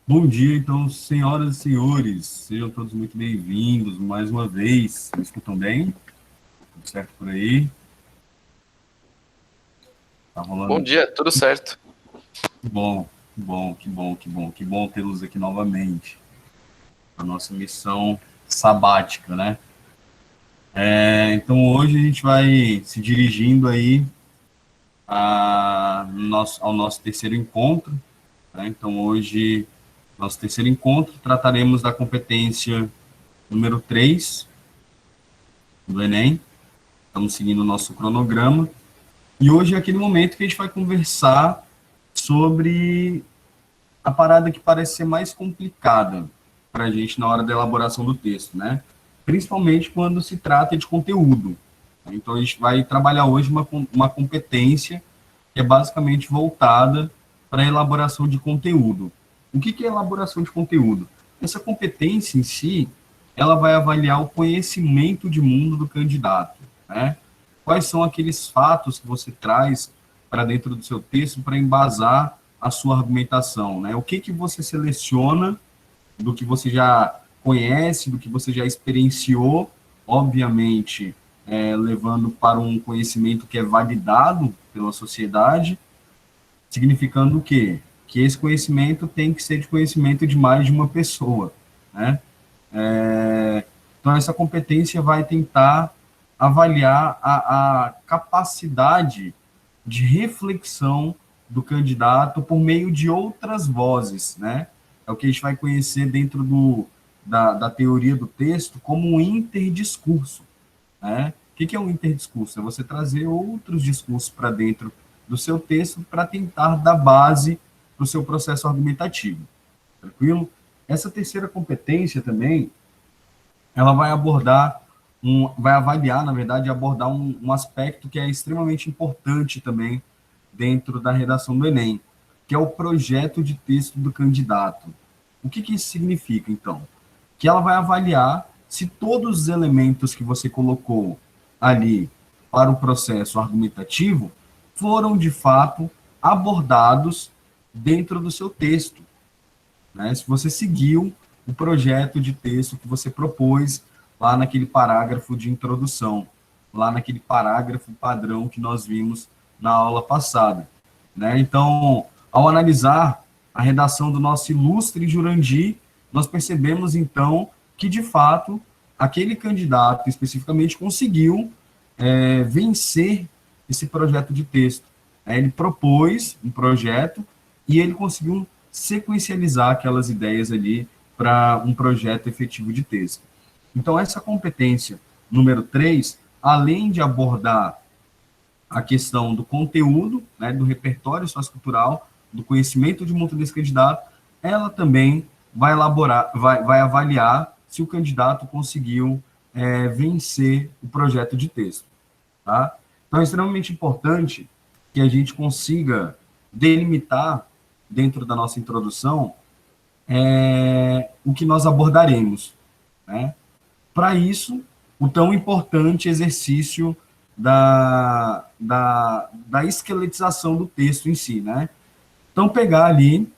Bom dia, então, senhoras e senhores, sejam todos muito bem-vindos mais uma vez. Me escutam bem? Tudo certo por aí? Tá Bom rolando? dia, tudo certo. Que bom, que bom, que bom, que bom, que bom tê-los aqui novamente. A nossa missão sabática, né? Então, hoje a gente vai se dirigindo aí ao nosso terceiro encontro, né? Então, hoje, nosso terceiro encontro, trataremos da competência número 3 do Enem. Estamos seguindo o nosso cronograma. E hoje é aquele momento que a gente vai conversar sobre a parada que parece ser mais complicada para a gente na hora da elaboração do texto, né? Principalmente quando se trata de conteúdo. Então, a gente vai trabalhar hoje uma competência que é basicamente voltada para a elaboração de conteúdo. O que é elaboração de conteúdo? Essa competência em si, ela vai avaliar o conhecimento de mundo do candidato, né? Quais são aqueles fatos que você traz para dentro do seu texto para embasar a sua argumentação, né? O que você seleciona do que você já conhece, do que você já experienciou, obviamente, levando para um conhecimento que é validado pela sociedade, significando o quê? Que esse conhecimento tem que ser de conhecimento de mais de uma pessoa, né? Então, essa competência vai tentar avaliar a capacidade de reflexão do candidato por meio de outras vozes, né? É o que a gente vai conhecer dentro da teoria do texto como um interdiscurso, né? O que é um interdiscurso? É você trazer outros discursos para dentro do seu texto para tentar dar base para o seu processo argumentativo. Tranquilo? Essa terceira competência também, ela vai abordar, vai avaliar, na verdade, abordar um aspecto que é extremamente importante também dentro da redação do Enem, que é o projeto de texto do candidato. O que isso significa, então? Que ela vai avaliar se todos os elementos que você colocou ali para o processo argumentativo foram, de fato, abordados dentro do seu texto, né? Se você seguiu o projeto de texto que você propôs lá naquele parágrafo de introdução, lá naquele parágrafo padrão que nós vimos na aula passada, né? Então, ao analisar a redação do nosso ilustre Jurandir, nós percebemos, então, que, de fato, aquele candidato especificamente conseguiu vencer esse projeto de texto. Ele propôs um projeto e ele conseguiu sequencializar aquelas ideias ali para um projeto efetivo de texto. Então, essa competência número 3, além de abordar a questão do conteúdo, né, do repertório sociocultural, do conhecimento de mundo desse candidato, ela também vai elaborar, vai avaliar se o candidato conseguiu vencer o projeto de texto. Tá? Então, é extremamente importante que a gente consiga delimitar, dentro da nossa introdução, o que nós abordaremos. Né? Para isso, o tão importante exercício da esqueletização do texto em si. Né? Então, pegar ali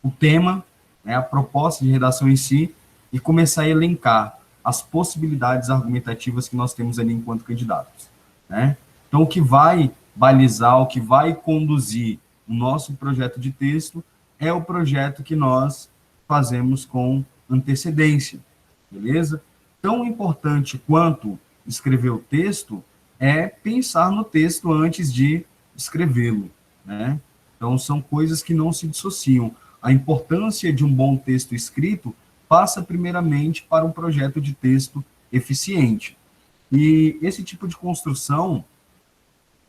o tema, né, a proposta de redação em si, e começar a elencar as possibilidades argumentativas que nós temos ali enquanto candidatos. Né? Então, o que vai balizar, o que vai conduzir o nosso projeto de texto é o projeto que nós fazemos com antecedência, beleza? Tão importante quanto escrever o texto é pensar no texto antes de escrevê-lo, né? Então, são coisas que não se dissociam. A importância de um bom texto escrito passa primeiramente para um projeto de texto eficiente. E esse tipo de construção,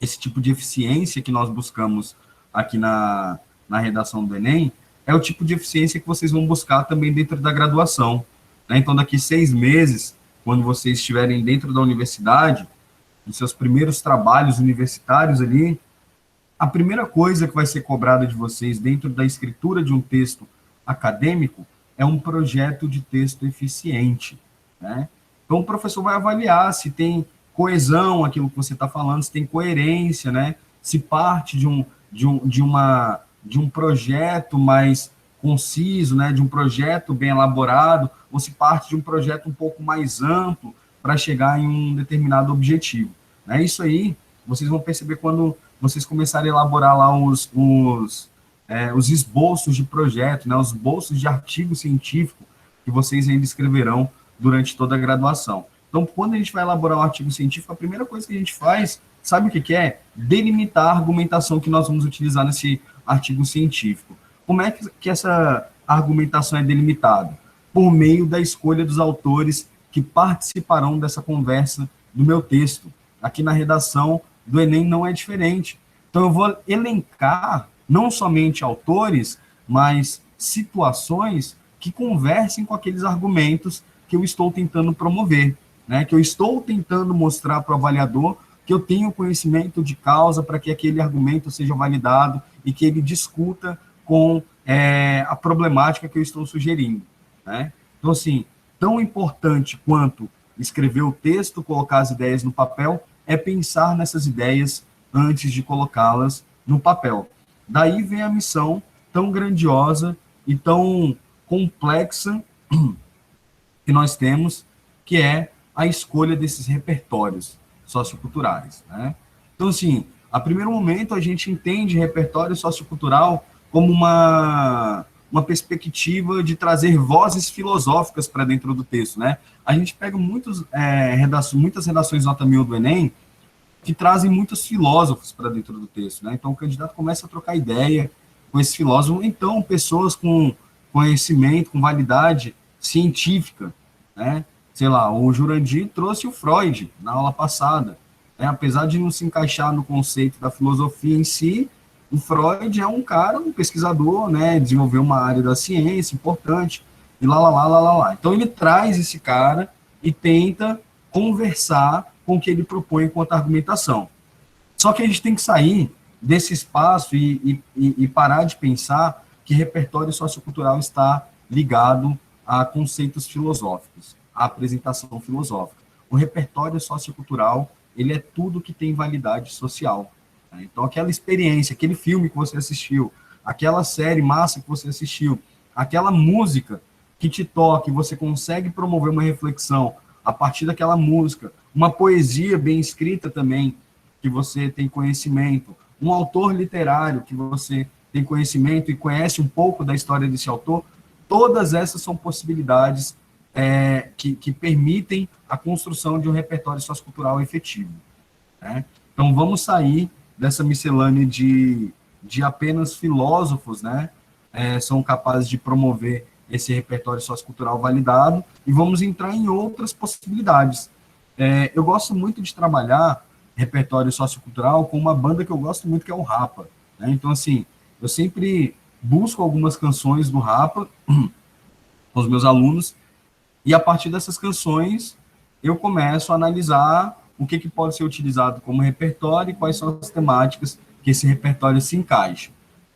esse tipo de eficiência que nós buscamos aqui na redação do Enem, é o tipo de eficiência que vocês vão buscar também dentro da graduação. Né? Então, daqui 6 meses, quando vocês estiverem dentro da universidade, nos seus primeiros trabalhos universitários ali, a primeira coisa que vai ser cobrada de vocês dentro da escritura de um texto acadêmico é um projeto de texto eficiente. Né? Então, o professor vai avaliar se tem coesão aquilo que você está falando, se tem coerência, né? Se parte de um projeto, mas conciso, né, de um projeto bem elaborado, ou se parte de um projeto um pouco mais amplo para chegar em um determinado objetivo. Né? Isso aí, vocês vão perceber quando vocês começarem a elaborar lá os esboços de projeto, né, os esboços de artigo científico que vocês ainda escreverão durante toda a graduação. Então, quando a gente vai elaborar um artigo científico, a primeira coisa que a gente faz, sabe o que é? Delimitar a argumentação que nós vamos utilizar nesse artigo científico. Como é que essa argumentação é delimitada? Por meio da escolha dos autores que participarão dessa conversa do meu texto. Aqui na redação do Enem não é diferente. Então, eu vou elencar não somente autores, mas situações que conversem com aqueles argumentos que eu estou tentando promover, né? Que eu estou tentando mostrar para o avaliador que eu tenho conhecimento de causa para que aquele argumento seja validado e que ele discuta com a problemática que eu estou sugerindo, né? Então, assim, tão importante quanto escrever o texto, colocar as ideias no papel, é pensar nessas ideias antes de colocá-las no papel. Daí vem a missão tão grandiosa e tão complexa que nós temos, que é a escolha desses repertórios socioculturais, né? Então, assim, a primeiro momento a gente entende repertório sociocultural como uma perspectiva de trazer vozes filosóficas para dentro do texto, né? A gente pega muitas redações nota 1000 do Enem que trazem muitos filósofos para dentro do texto, né? Então, o candidato começa a trocar ideia com esse filósofo, então, pessoas com conhecimento, com validade científica, né? Sei lá, o Jurandir trouxe o Freud na aula passada, né? Apesar de não se encaixar no conceito da filosofia em si, o Freud é um cara, um pesquisador, né? Desenvolveu uma área da ciência importante, e lá. Então, ele traz esse cara e tenta conversar com o que ele propõe quanto argumentação. Só que a gente tem que sair desse espaço e parar de pensar que repertório sociocultural está ligado a conceitos filosóficos, a apresentação filosófica. O repertório sociocultural, ele é tudo que tem validade social. Né? Então, aquela experiência, aquele filme que você assistiu, aquela série massa que você assistiu, aquela música que te toca e você consegue promover uma reflexão a partir daquela música, uma poesia bem escrita também, que você tem conhecimento, um autor literário que você tem conhecimento e conhece um pouco da história desse autor, todas essas são possibilidades que permitem a construção de um repertório sociocultural efetivo. Né? Então, vamos sair dessa miscelânea de apenas filósofos, né? São capazes de promover esse repertório sociocultural validado e vamos entrar em outras possibilidades. Eu gosto muito de trabalhar repertório sociocultural com uma banda que eu gosto muito, que é o Rapa. Né? Então, assim, eu sempre busco algumas canções do Rapa com os meus alunos e, a partir dessas canções, eu começo a analisar o que pode ser utilizado como repertório e quais são as temáticas que esse repertório se encaixa.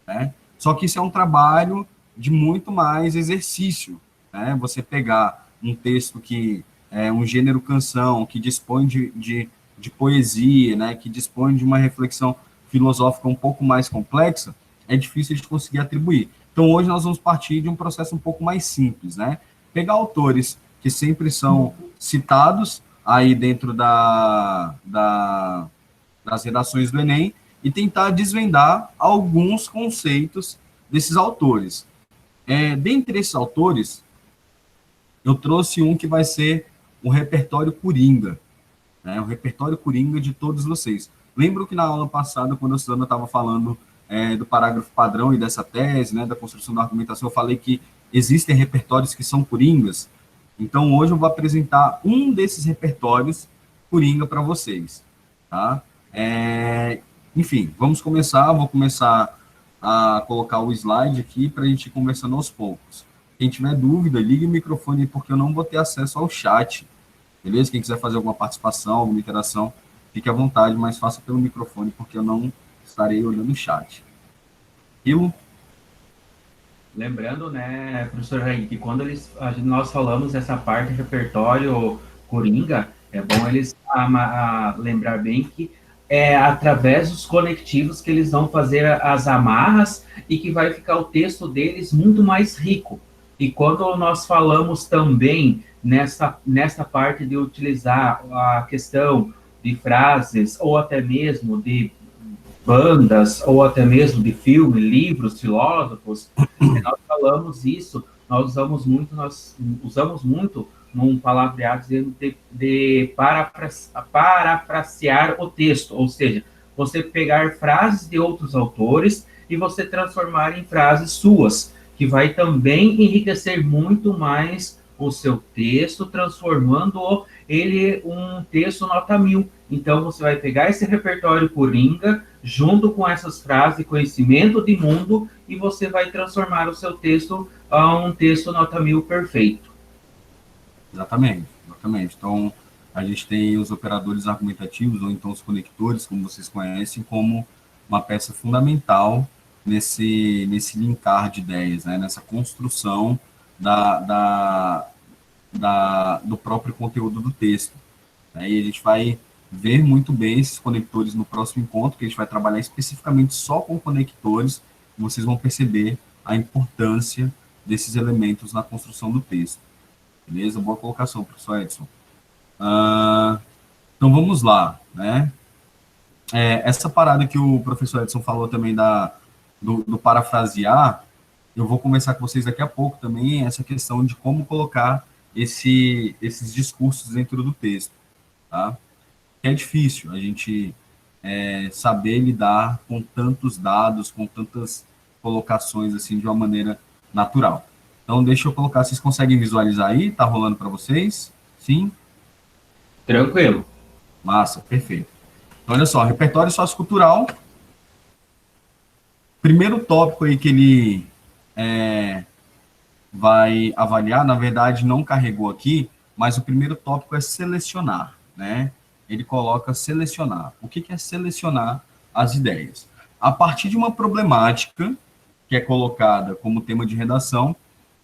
Né? Só que isso é um trabalho de muito mais exercício. Né? Você pegar um texto que é um gênero canção, que dispõe de poesia, né? Que dispõe de uma reflexão filosófica um pouco mais complexa, é difícil de conseguir atribuir. Então, hoje nós vamos partir de um processo um pouco mais simples, né? Pegar autores que sempre são citados aí dentro das redações do Enem e tentar desvendar alguns conceitos desses autores. Dentre esses autores, eu trouxe um que vai ser o repertório Coringa, né? O repertório Coringa de todos vocês. Lembro que na aula passada, quando a Suzana estava falando do parágrafo padrão e dessa tese, né, da construção da argumentação, eu falei que existem repertórios que são coringas. Então, hoje eu vou apresentar um desses repertórios Coringa para vocês. Tá? Enfim, vamos começar. Vou começar a colocar o slide aqui para a gente ir conversando aos poucos. Quem tiver dúvida, ligue o microfone, porque eu não vou ter acesso ao chat. Beleza? Quem quiser fazer alguma participação, alguma interação, fique à vontade, mas faça pelo microfone, porque eu não estarei olhando o chat. Aquilo? Lembrando, né, professor Raí, que quando nós falamos essa parte de repertório Coringa, é bom eles lembrar bem que através dos conectivos que eles vão fazer as amarras e que vai ficar o texto deles muito mais rico. E quando nós falamos também nessa parte de utilizar a questão de frases ou até mesmo de bandas ou até mesmo de filme, livros, filósofos, nós falamos isso, nós usamos muito num palavreado dizendo de parafrasear o texto, ou seja, você pegar frases de outros autores e você transformar em frases suas, que vai também enriquecer muito mais o seu texto, transformando ele um texto nota 1000. Então, você vai pegar esse repertório coringa, junto com essas frases, conhecimento de mundo, e você vai transformar o seu texto a um texto nota 1000 perfeito. Exatamente, exatamente. Então, a gente tem os operadores argumentativos, ou então os conectores, como vocês conhecem, como uma peça fundamental nesse linkar de ideias, né? Nessa construção do próprio conteúdo do texto. Né? E a gente vai ver muito bem esses conectores no próximo encontro, que a gente vai trabalhar especificamente só com conectores, e vocês vão perceber a importância desses elementos na construção do texto. Beleza? Boa colocação, professor Edson. Então, vamos lá, né? Essa parada que o professor Edson falou também do parafrasear, eu vou conversar com vocês daqui a pouco também, essa questão de como colocar esses discursos dentro do texto, tá? É difícil a gente saber lidar com tantos dados, com tantas colocações, assim, de uma maneira natural. Então, deixa eu colocar, vocês conseguem visualizar aí? Tá rolando para vocês? Sim? Tranquilo. Massa, perfeito. Então, olha só, repertório sociocultural. Primeiro tópico aí que ele vai avaliar, na verdade, não carregou aqui, mas o primeiro tópico é selecionar, né? Ele coloca selecionar. O que é selecionar as ideias? A partir de uma problemática que é colocada como tema de redação,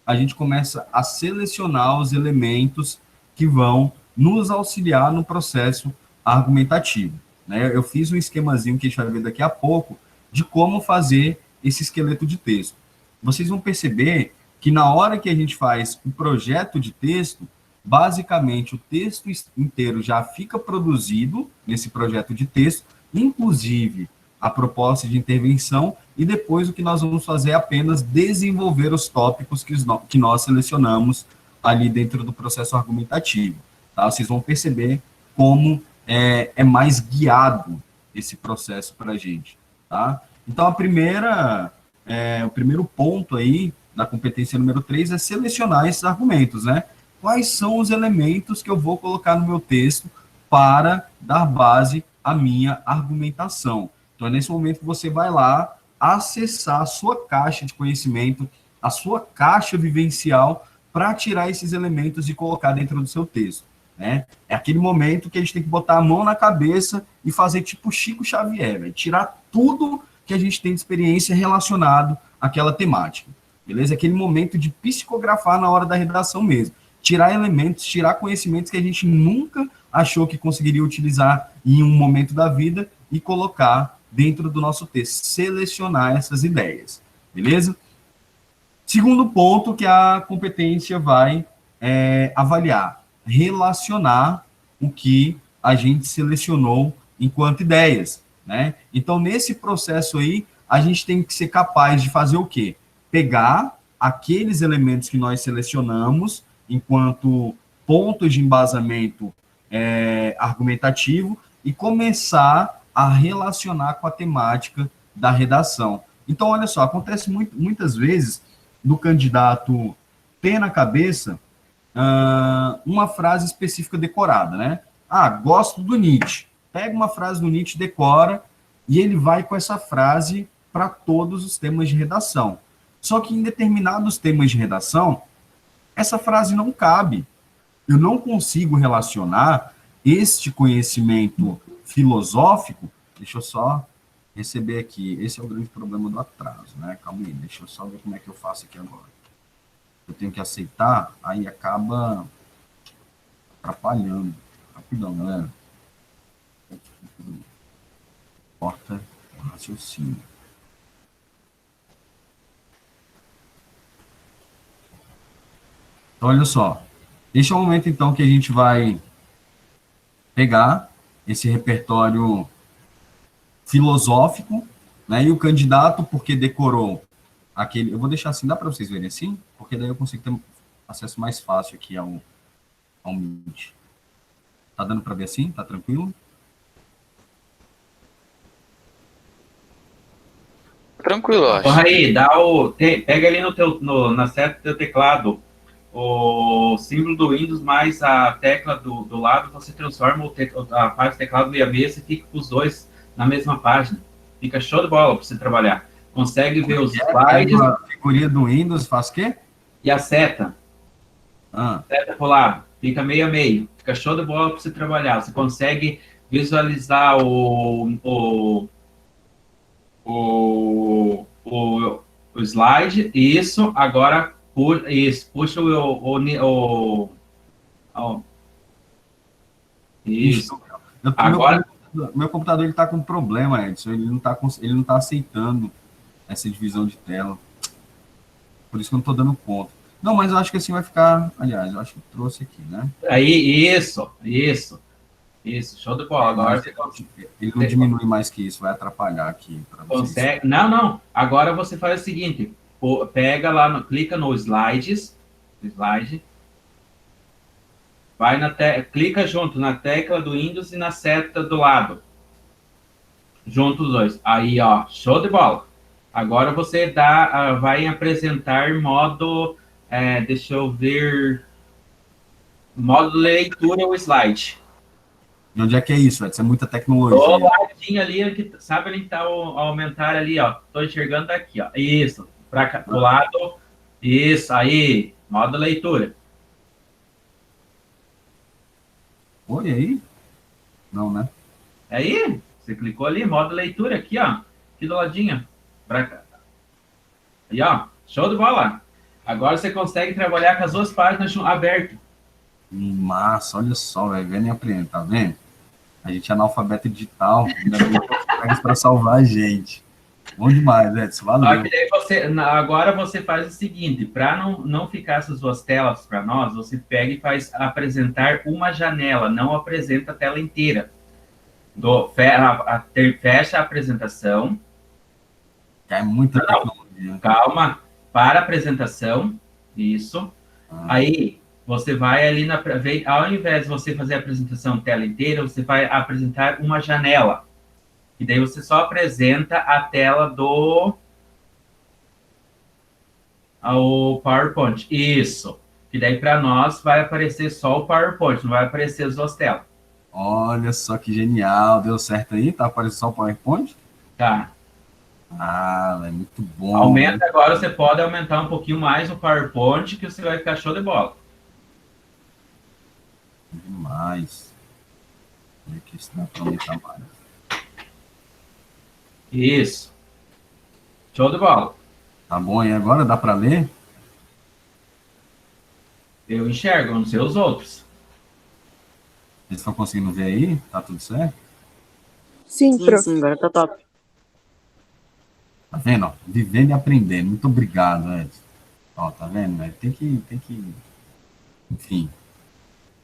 a gente começa a selecionar os elementos que vão nos auxiliar no processo argumentativo. Né? Eu fiz um esquemazinho que a gente vai ver daqui a pouco de como fazer esse esqueleto de texto. Vocês vão perceber que na hora que a gente faz o projeto de texto, basicamente o texto inteiro já fica produzido nesse projeto de texto, inclusive a proposta de intervenção, e depois o que nós vamos fazer é apenas desenvolver os tópicos que nós selecionamos ali dentro do processo argumentativo. Tá? Vocês vão perceber como é mais guiado esse processo para a gente. Tá? Então, o primeiro ponto aí da competência número 3 é selecionar esses argumentos, né? Quais são os elementos que eu vou colocar no meu texto para dar base à minha argumentação? Então, é nesse momento que você vai lá acessar a sua caixa de conhecimento, a sua caixa vivencial, para tirar esses elementos e colocar dentro do seu texto. Né? É aquele momento que a gente tem que botar a mão na cabeça e fazer tipo Chico Xavier, véio, tirar tudo que a gente tem de experiência relacionado àquela temática. Beleza? Aquele momento de psicografar na hora da redação mesmo. Tirar elementos, tirar conhecimentos que a gente nunca achou que conseguiria utilizar em um momento da vida e colocar dentro do nosso texto. Selecionar essas ideias. Beleza? Segundo ponto que a competência vai avaliar. Relacionar o que a gente selecionou enquanto ideias. Né? Então, nesse processo aí, a gente tem que ser capaz de fazer o quê? Pegar aqueles elementos que nós selecionamos enquanto pontos de embasamento argumentativo e começar a relacionar com a temática da redação. Então, olha só, acontece muitas vezes do candidato ter na cabeça uma frase específica decorada, né? Ah, gosto do Nietzsche. Pega uma frase do Nietzsche, decora, e ele vai com essa frase para todos os temas de redação. Só que em determinados temas de redação, essa frase não cabe. Eu não consigo relacionar este conhecimento filosófico. Deixa eu só receber aqui. Esse é o grande problema do atraso, né? Calma aí, deixa eu só ver como é que eu faço aqui agora. Eu tenho que aceitar, aí acaba atrapalhando. Rapidão, galera. corta o raciocínio. Então, olha só. Este é o momento, então, que a gente vai pegar esse repertório filosófico, né? E o candidato, porque decorou aquele... Eu vou deixar assim, dá para vocês verem assim? Porque daí eu consigo ter acesso mais fácil aqui ao Meet. Tá dando para ver assim? Tá tranquilo? Tranquilo, eu acho. Aí, pega ali na seta do teu teclado o símbolo do Windows mais a tecla do lado, você transforma a parte do teclado e a mesa e fica com os dois na mesma página. Fica show de bola para você trabalhar. Consegue ver os slides. A figurinha do Windows faz o quê? E a seta. Seta pro lado. Fica meio a meio. Fica show de bola para você trabalhar. Você consegue visualizar o slide. Isso. Agora, puxa isso. Agora, meu computador ele está com problema, Edson. Ele não tá aceitando essa divisão de tela. Por isso que eu não estou dando conta. Não, mas eu acho que assim vai ficar... Aliás, eu acho que eu trouxe aqui, né? Aí, isso. Show de bola. Agora ele não diminui mais que isso, vai atrapalhar aqui. Consegue? Não. Agora você faz o seguinte. Pega lá, clica no slide. Vai clica junto na tecla do Windows e na seta do lado. Junto os dois. Aí, ó, show de bola. Agora você vai apresentar modo, deixa eu ver, modo leitura o slide. E onde é que é isso, Edson? É muita tecnologia. Do ladinho ali, sabe ali que tá o aumentar ali, ó. Tô enxergando daqui, ó. Isso. Pro lado. Isso, aí. Modo leitura. Oi, aí? Não, né? Aí, você clicou ali, modo leitura aqui, ó. Aqui do ladinho. Pra cá. Aí, ó. Show de bola. Agora você consegue trabalhar com as duas páginas abertas. Massa, olha só, velho. Vendo e aprendendo, tá vendo? A gente é analfabeto digital, ainda bem que pega isso para salvar a gente. Bom demais, Edson, valeu. Agora você faz o seguinte, para não ficar essas duas telas para nós, você pega e faz apresentar uma janela, não apresenta a tela inteira. Fecha a apresentação. É muita tecnologia. Calma, para a apresentação, isso. Aí... Você vai ali ao invés de você fazer a apresentação tela inteira, você vai apresentar uma janela. E daí você só apresenta a tela ao PowerPoint. Isso. E daí para nós vai aparecer só o PowerPoint, não vai aparecer as duas telas. Olha só que genial. Deu certo aí? Tá aparecendo só o PowerPoint? Tá. Ah, é muito bom. Aumenta agora, você pode aumentar um pouquinho mais o PowerPoint, que você vai ficar show de bola. Demais. Aqui está para aumentar mais. Isso. Show de bola. Tá bom, e agora dá para ler? Eu enxergo, não sei os outros. Vocês estão conseguindo ver aí? Tá tudo certo? Sim, agora tá top. Tá vendo? Ó, vivendo e aprendendo. Muito obrigado, Edson. Ó, tá vendo? Né? Tem que... Enfim.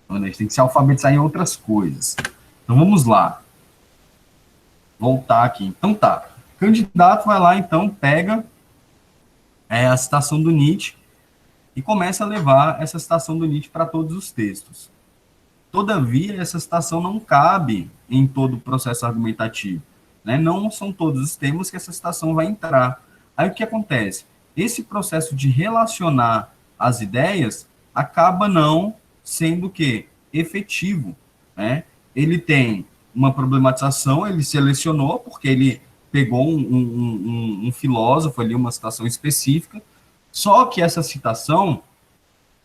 A gente tem que se alfabetizar em outras coisas. Então, vamos lá. Voltar aqui. Então, tá. O candidato vai lá, então, pega a citação do Nietzsche e começa a levar essa citação do Nietzsche para todos os textos. Todavia, essa citação não cabe em todo o processo argumentativo. Né? Não são todos os temas que essa citação vai entrar. Aí, o que acontece? Esse processo de relacionar as ideias acaba não sendo o quê? Efetivo. Né? Ele tem uma problematização, ele selecionou, porque ele pegou um filósofo ali, uma citação específica, só que essa citação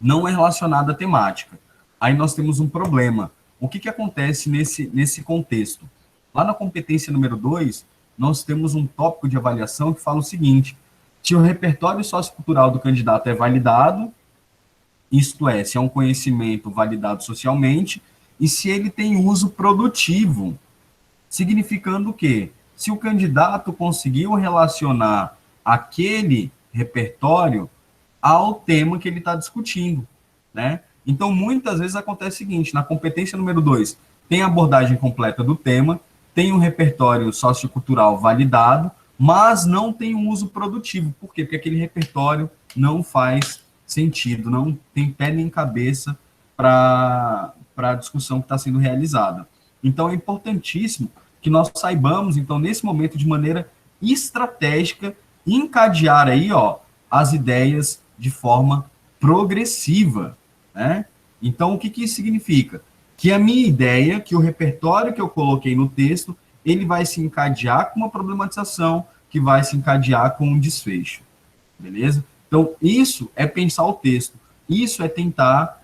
não é relacionada à temática. Aí nós temos um problema. O que acontece nesse contexto? Lá na competência número 2, nós temos um tópico de avaliação que fala o seguinte: se o repertório sociocultural do candidato é validado, isto é, se é um conhecimento validado socialmente, e se ele tem uso produtivo, significando o quê? se o candidato conseguiu relacionar aquele repertório ao tema que ele está discutindo, né? Então, muitas vezes acontece o seguinte, na competência número 2, tem a abordagem completa do tema, tem um repertório sociocultural validado, mas não tem um uso produtivo. Por quê? Porque aquele repertório não faz sentido, não tem pé nem cabeça para a discussão que está sendo realizada. Então, é importantíssimo que nós saibamos, então, nesse momento, de maneira estratégica, encadear aí, ó, as ideias de forma progressiva, né? Então, o que isso significa? Que a minha ideia, que o repertório que eu coloquei no texto, ele vai se encadear com uma problematização, que vai se encadear com um desfecho, beleza? Então, isso é pensar o texto, isso é tentar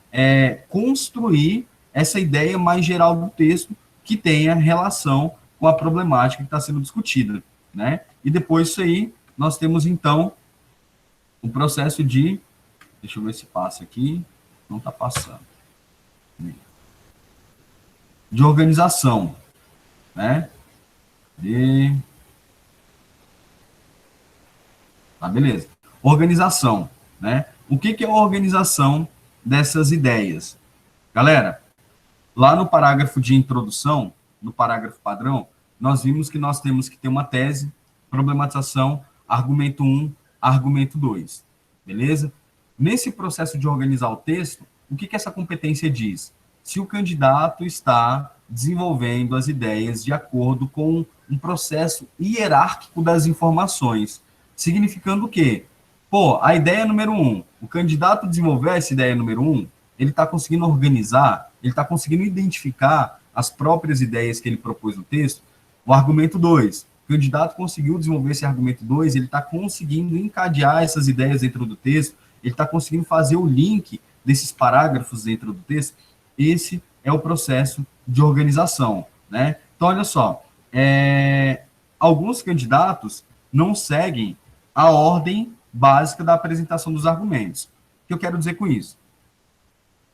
construir essa ideia mais geral do texto que tenha relação com a problemática que está sendo discutida, né? E depois disso aí, nós temos, então, o processo de... Deixa eu ver se passa aqui. Não está passando. De organização, né? Tá, beleza. Organização, né? O que é a organização dessas ideias? Galera, lá no parágrafo de introdução, no parágrafo padrão, nós vimos que nós temos que ter uma tese, problematização, argumento 1, argumento 2. Beleza? Nesse processo de organizar o texto, o que essa competência diz? Se o candidato está desenvolvendo as ideias de acordo com um processo hierárquico das informações, significando o quê? Pô, a ideia número 1, o candidato desenvolveu essa ideia número 1, ele está conseguindo organizar, ele está conseguindo identificar as próprias ideias que ele propôs no texto. O argumento 2, o candidato conseguiu desenvolver esse argumento 2, ele está conseguindo encadear essas ideias dentro do texto, ele está conseguindo fazer o link desses parágrafos dentro do texto. Esse é o processo de organização, né? Então, olha só, alguns candidatos não seguem a ordem básica da apresentação dos argumentos. O que eu quero dizer com isso?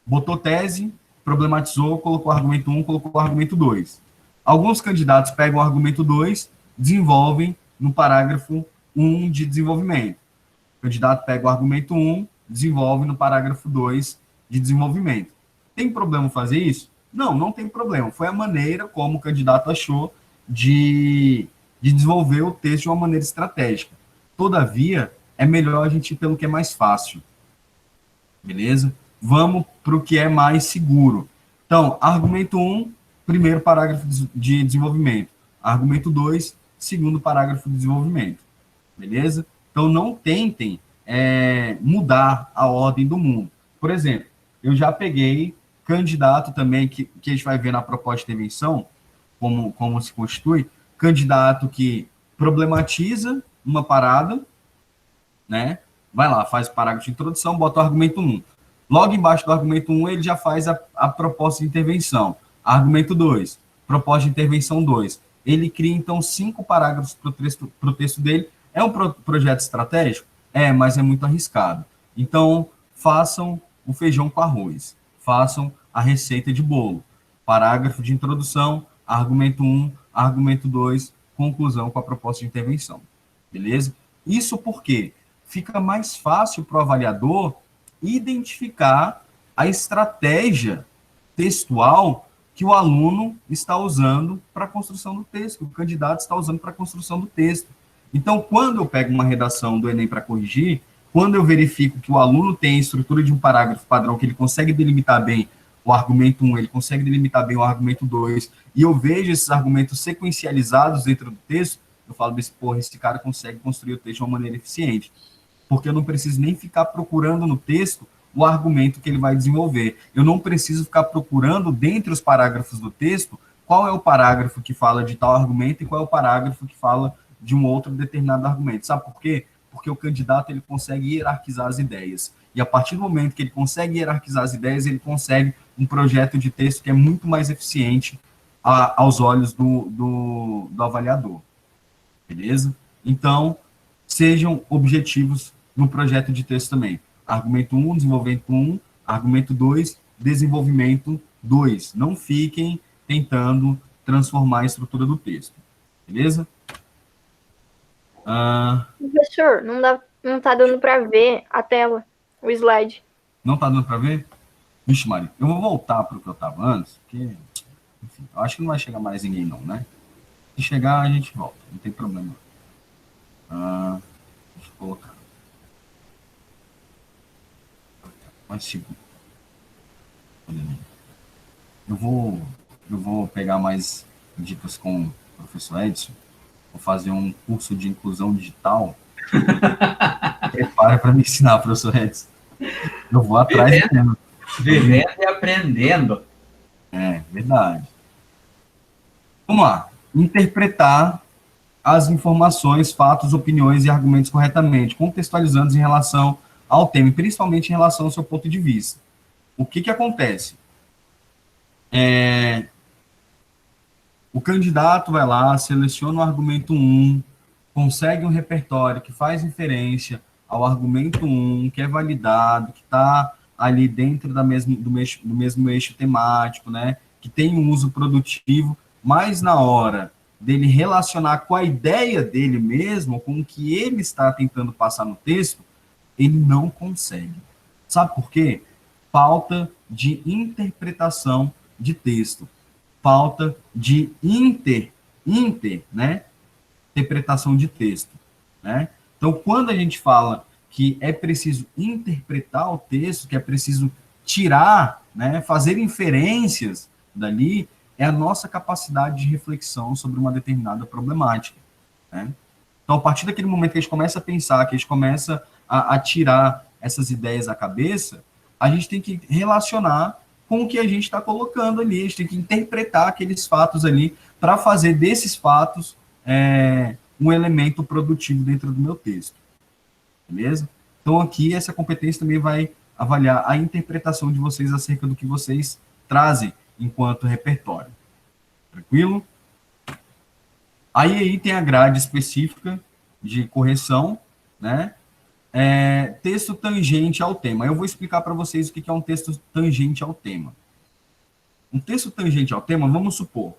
Botou tese, problematizou, colocou argumento 1, colocou argumento 2. Alguns candidatos pegam o argumento 2, desenvolvem no parágrafo 1 de desenvolvimento. O candidato pega o argumento 1, desenvolve no parágrafo 2 de desenvolvimento. Tem problema fazer isso? Não, não tem problema. Foi a maneira como o candidato achou de desenvolver o texto de uma maneira estratégica. Todavia, é melhor a gente ir pelo que é mais fácil. Beleza? Vamos para o que é mais seguro. Então, argumento 1, primeiro parágrafo de desenvolvimento. Argumento 2, segundo parágrafo de desenvolvimento. Beleza? Então, não tentem mudar a ordem do mundo. Por exemplo, eu já peguei candidato também, que a gente vai ver na proposta de intervenção, como se constitui, candidato que problematiza uma parada, né? Vai lá, faz o parágrafo de introdução, bota o argumento 1. Logo embaixo do argumento 1, ele já faz a proposta de intervenção. Argumento 2, proposta de intervenção 2. Ele cria, então, 5 parágrafos para o texto dele. É um projeto estratégico? Mas é muito arriscado. Então, façam o feijão com arroz. Façam a receita de bolo. Parágrafo de introdução, argumento 1, argumento 2, conclusão com a proposta de intervenção. Beleza? Isso porque fica mais fácil para o avaliador identificar a estratégia textual que o aluno está usando para a construção do texto, que o candidato está usando para a construção do texto. Então, quando eu pego uma redação do Enem para corrigir, quando eu verifico que o aluno tem a estrutura de um parágrafo padrão, que ele consegue delimitar bem o argumento 1, ele consegue delimitar bem o argumento 2, e eu vejo esses argumentos sequencializados dentro do texto, eu falo, esse cara consegue construir o texto de uma maneira eficiente. Porque eu não preciso nem ficar procurando no texto o argumento que ele vai desenvolver. Eu não preciso ficar procurando, dentre os parágrafos do texto, qual é o parágrafo que fala de tal argumento e qual é o parágrafo que fala de um outro determinado argumento. Sabe por quê? Porque o candidato ele consegue hierarquizar as ideias. E a partir do momento que ele consegue hierarquizar as ideias, ele consegue um projeto de texto que é muito mais eficiente aos olhos do avaliador. Beleza? Então, sejam objetivos no projeto de texto também. Argumento 1, desenvolvimento 1, argumento 2, desenvolvimento 2. Não fiquem tentando transformar a estrutura do texto. Beleza? Professor, não tá dando para ver a tela, o slide. Não tá dando para ver? Vixe, Maria, eu vou voltar para o que eu estava antes, porque, enfim, eu acho que não vai chegar mais ninguém não, né? Se chegar, a gente volta, não tem problema. Deixa eu colocar. Mais segundo. Eu vou pegar mais dicas com o professor Edson. Vou fazer um curso de inclusão digital. Prepara para me ensinar, professor Edson. Eu vou atrás mesmo. Vivendo e aprendendo. É, verdade. Vamos lá. Interpretar as informações, fatos, opiniões e argumentos corretamente, contextualizando em relação ao tema, e principalmente em relação ao seu ponto de vista. O que acontece? O candidato vai lá, seleciona o argumento 1, consegue um repertório que faz referência ao argumento 1, que é validado, que está ali dentro do mesmo eixo temático, né? Que tem um uso produtivo, mas na hora dele relacionar com a ideia dele mesmo, com o que ele está tentando passar no texto, ele não consegue. Sabe por quê? Falta de interpretação de texto. Falta de né? Interpretação de texto, né? Então, quando a gente fala que é preciso interpretar o texto, que é preciso tirar, né, fazer inferências dali, é a nossa capacidade de reflexão sobre uma determinada problemática, né? Então, a partir daquele momento que a gente começa a pensar, que a gente começa a tirar essas ideias da cabeça, a gente tem que relacionar com o que a gente está colocando ali, a gente tem que interpretar aqueles fatos ali para fazer desses fatos um elemento produtivo dentro do meu texto. Beleza? Então, aqui, essa competência também vai avaliar a interpretação de vocês acerca do que vocês trazem enquanto repertório. Tranquilo? Aí tem a grade específica de correção, né? Texto tangente ao tema. Eu vou explicar para vocês o que é um texto tangente ao tema. Um texto tangente ao tema, vamos supor,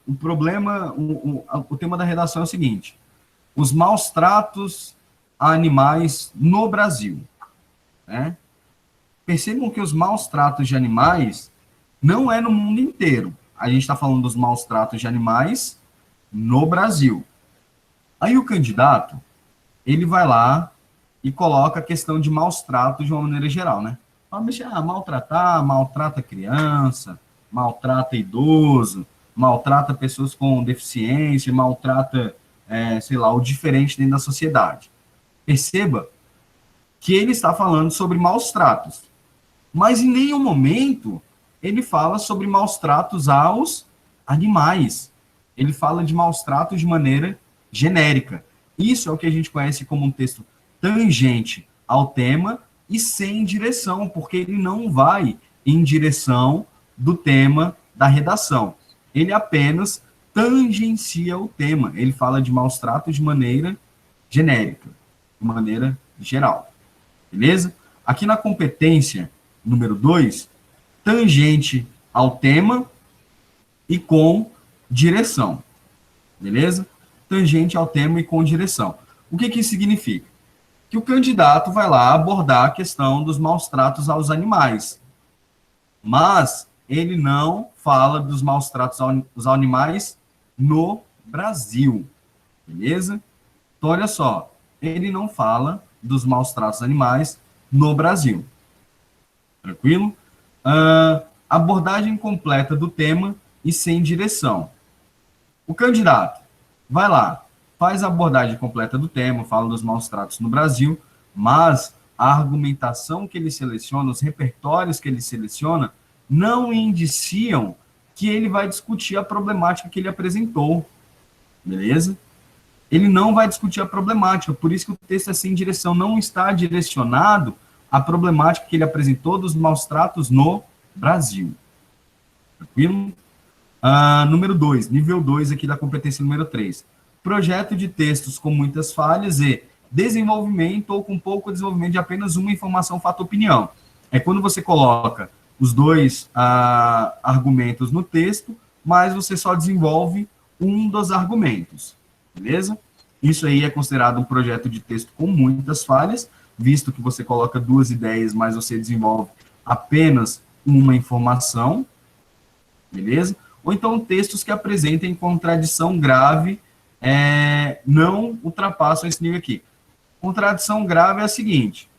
o problema, o tema da redação é o seguinte: os maus tratos a animais no Brasil, né? Percebam que os maus tratos de animais não é no mundo inteiro. A gente está falando dos maus tratos de animais no Brasil. Aí o candidato, ele vai lá e coloca a questão de maus tratos de uma maneira geral, né? Maltratar, maltrata criança, maltrata idoso, maltrata pessoas com deficiência, maltrata, o diferente dentro da sociedade. Perceba que ele está falando sobre maus tratos, mas em nenhum momento ele fala sobre maus tratos aos animais. Ele fala de maus tratos de maneira genérica. Isso é o que a gente conhece como um texto tangente ao tema e sem direção, porque ele não vai em direção do tema da redação. Ele apenas tangencia o tema. Ele fala de maus tratos de maneira genérica, de maneira geral. Beleza? Aqui na competência número 2, tangente ao tema e com direção. Beleza? Tangente ao tema e com direção. O que isso significa? Que o candidato vai lá abordar a questão dos maus tratos aos animais, mas ele não fala dos maus tratos aos animais no Brasil, beleza? Então, olha só, ele não fala dos maus tratos animais no Brasil. Tranquilo? Abordagem completa do tema e sem direção. O candidato vai lá, faz a abordagem completa do tema, fala dos maus tratos no Brasil, mas a argumentação que ele seleciona, os repertórios que ele seleciona, não indiciam que ele vai discutir a problemática que ele apresentou. Beleza? Ele não vai discutir a problemática, por isso que o texto é sem direção, não está direcionado à problemática que ele apresentou dos maus tratos no Brasil. Tranquilo? Número 2, nível 2 aqui da competência número 3. Projeto de textos com muitas falhas e desenvolvimento ou com pouco desenvolvimento de apenas uma informação, fato, opinião. É quando você coloca os dois argumentos no texto, mas você só desenvolve um dos argumentos. beleza? Isso aí é considerado um projeto de texto com muitas falhas, visto que você coloca 2 ideias, mas você desenvolve apenas uma informação, beleza? Ou então textos que apresentem contradição grave não ultrapassam esse nível aqui. Contradição grave é a seguinte: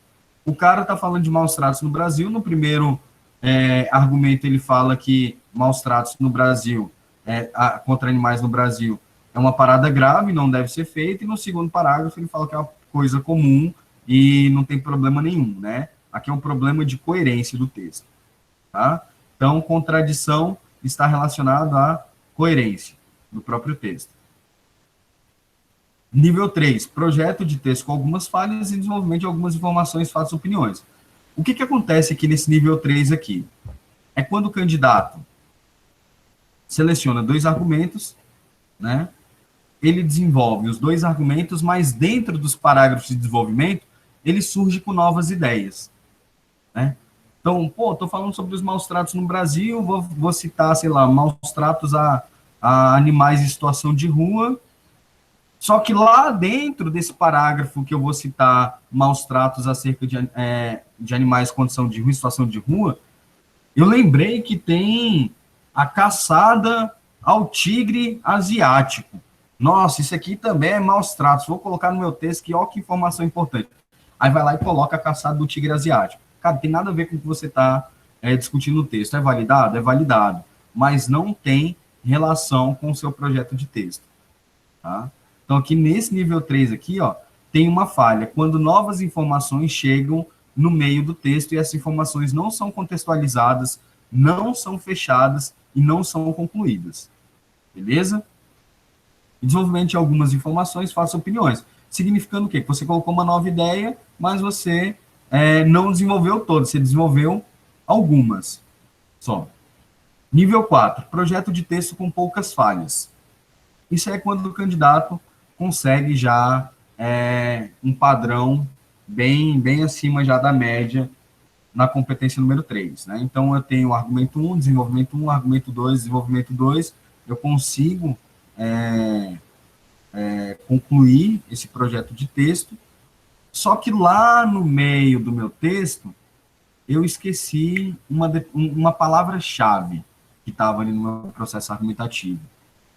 o cara está falando de maus tratos no Brasil, no primeiro argumento ele fala que maus tratos no Brasil, contra animais no Brasil, é uma parada grave, não deve ser feita, e no segundo parágrafo ele fala que é uma coisa comum e não tem problema nenhum, né? Aqui é um problema de coerência do texto, tá? Então, contradição está relacionado à coerência do próprio texto. Nível 3, projeto de texto com algumas falhas e desenvolvimento de algumas informações, fatos e opiniões. O que acontece aqui nesse nível 3 aqui? É quando o candidato seleciona 2 argumentos, né? Ele desenvolve os 2 argumentos, mas dentro dos parágrafos de desenvolvimento, ele surge com novas ideias, né? Então, estou falando sobre os maus tratos no Brasil, vou citar, sei lá, maus tratos a animais em situação de rua, só que lá dentro desse parágrafo que eu vou citar maus tratos acerca de animais em condição de rua, em situação de rua, eu lembrei que tem a caçada ao tigre asiático. Nossa, isso aqui também é maus tratos. Vou colocar no meu texto que, ó, que informação importante. Aí vai lá e coloca a caçada do tigre asiático. Cara, tem nada a ver com o que você está discutindo no texto. É validado? É validado. Mas não tem relação com o seu projeto de texto. Tá? Então, aqui nesse nível 3 aqui, ó, tem uma falha. Quando novas informações chegam no meio do texto e essas informações não são contextualizadas, não são fechadas e não são concluídas. Beleza? Desenvolvimento de algumas informações, faça opiniões. Significando o quê? Que você colocou uma nova ideia, mas você não desenvolveu todas, você desenvolveu algumas só. Nível 4, projeto de texto com poucas falhas. Isso é quando o candidato consegue já um padrão bem acima já da média na competência número 3. Né? Então, eu tenho argumento 1, desenvolvimento 1, argumento 2, desenvolvimento 2, eu consigo concluir esse projeto de texto, só que lá no meio do meu texto, eu esqueci uma palavra-chave que estava ali no meu processo argumentativo.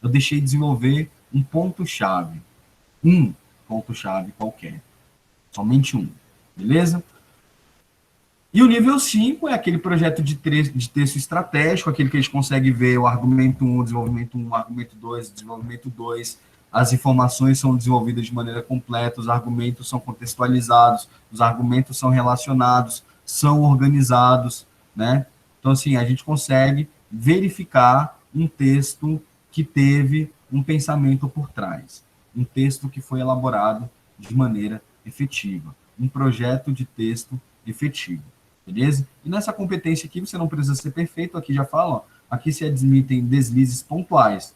Eu deixei de desenvolver um ponto-chave qualquer, somente um, beleza? E o nível 5 é aquele projeto de texto estratégico, aquele que a gente consegue ver o argumento 1, desenvolvimento 1, argumento 2, desenvolvimento 2, as informações são desenvolvidas de maneira completa, os argumentos são contextualizados, os argumentos são relacionados, são organizados, né? Então, assim, a gente consegue verificar um texto que teve um pensamento por trás, um texto que foi elaborado de maneira efetiva, um projeto de texto efetivo. Beleza? E nessa competência aqui, você não precisa ser perfeito, aqui já fala, ó, aqui se admitem deslizes pontuais,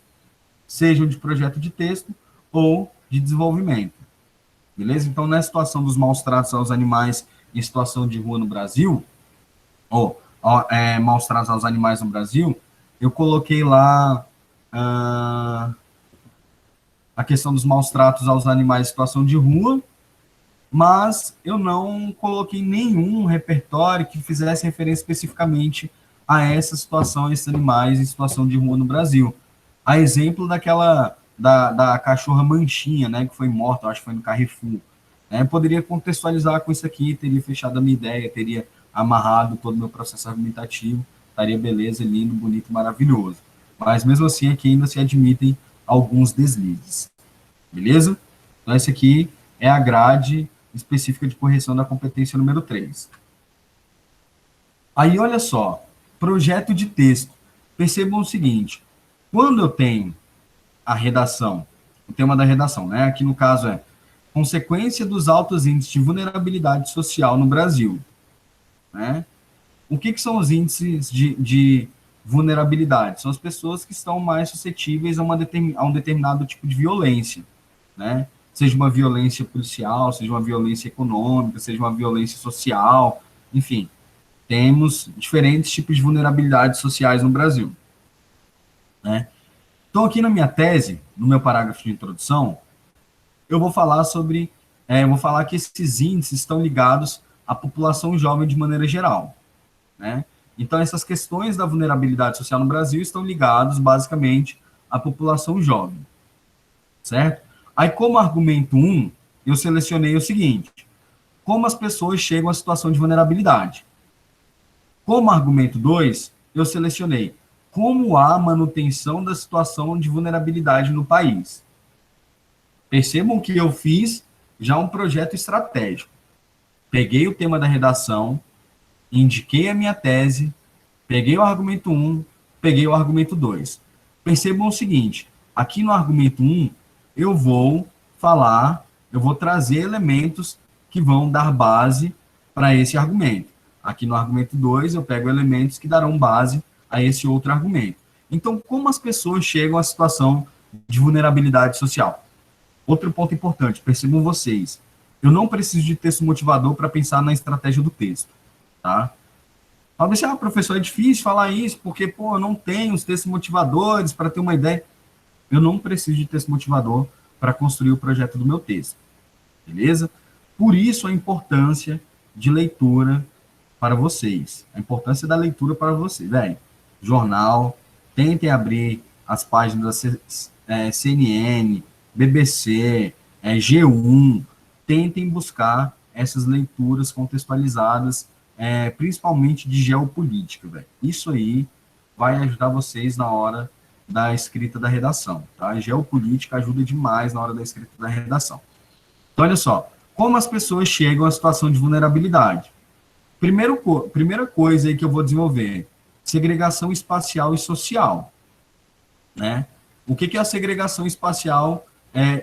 sejam de projeto de texto ou de desenvolvimento. Beleza? Então, na situação dos maus tratos aos animais em situação de rua no Brasil, maus tratos aos animais no Brasil, eu coloquei lá a questão dos maus tratos aos animais em situação de rua, mas eu não coloquei nenhum repertório que fizesse referência especificamente a essa situação, a esses animais em situação de rua no Brasil. A exemplo da cachorra manchinha, né, que foi morta, eu acho que foi no Carrefour. Poderia contextualizar com isso aqui, teria fechado a minha ideia, teria amarrado todo o meu processo argumentativo, estaria beleza, lindo, bonito, maravilhoso. Mas mesmo assim, aqui ainda se admitem alguns deslizes. Beleza? Então, esse aqui é a grade específica de correção da competência número 3. Aí, olha só, projeto de texto. Percebam o seguinte, quando eu tenho a redação, o tema da redação, né? Aqui no caso é consequência dos altos índices de vulnerabilidade social no Brasil. Né? O que são os índices de vulnerabilidade? São as pessoas que estão mais suscetíveis a um determinado tipo de violência, né? Seja uma violência policial, seja uma violência econômica, seja uma violência social, enfim, temos diferentes tipos de vulnerabilidades sociais no Brasil. Né? Então, aqui na minha tese, no meu parágrafo de introdução, eu vou falar eu vou falar que esses índices estão ligados à população jovem de maneira geral, né? Então, essas questões da vulnerabilidade social no Brasil estão ligadas, basicamente, à população jovem, certo? Aí, como argumento 1, eu selecionei o seguinte: como as pessoas chegam à situação de vulnerabilidade. Como argumento 2, eu selecionei como há manutenção da situação de vulnerabilidade no país. Percebam que eu fiz já um projeto estratégico. Peguei o tema da redação, indiquei a minha tese, peguei o argumento 1, peguei o argumento 2. Percebam o seguinte: aqui no argumento 1, eu vou trazer elementos que vão dar base para esse argumento. Aqui no argumento 2, eu pego elementos que darão base a esse outro argumento. Então, como as pessoas chegam à situação de vulnerabilidade social? Outro ponto importante, percebam vocês, eu não preciso de texto motivador para pensar na estratégia do texto, tá? Talvez, professor, é difícil falar isso, porque, eu não tenho os textos motivadores para ter uma ideia. Eu não preciso de texto motivador para construir o projeto do meu texto, beleza? Por isso, a importância de leitura para vocês. A importância da leitura para vocês, velho. Jornal, tentem abrir as páginas da CNN, BBC, G1, tentem buscar essas leituras contextualizadas, principalmente de geopolítica, velho. Isso aí vai ajudar vocês na hora da escrita da redação, tá? A geopolítica ajuda demais na hora da escrita da redação. Então, olha só, como as pessoas chegam à situação de vulnerabilidade? Primeira coisa aí que eu vou desenvolver, segregação espacial e social, né? O que é a segregação espacial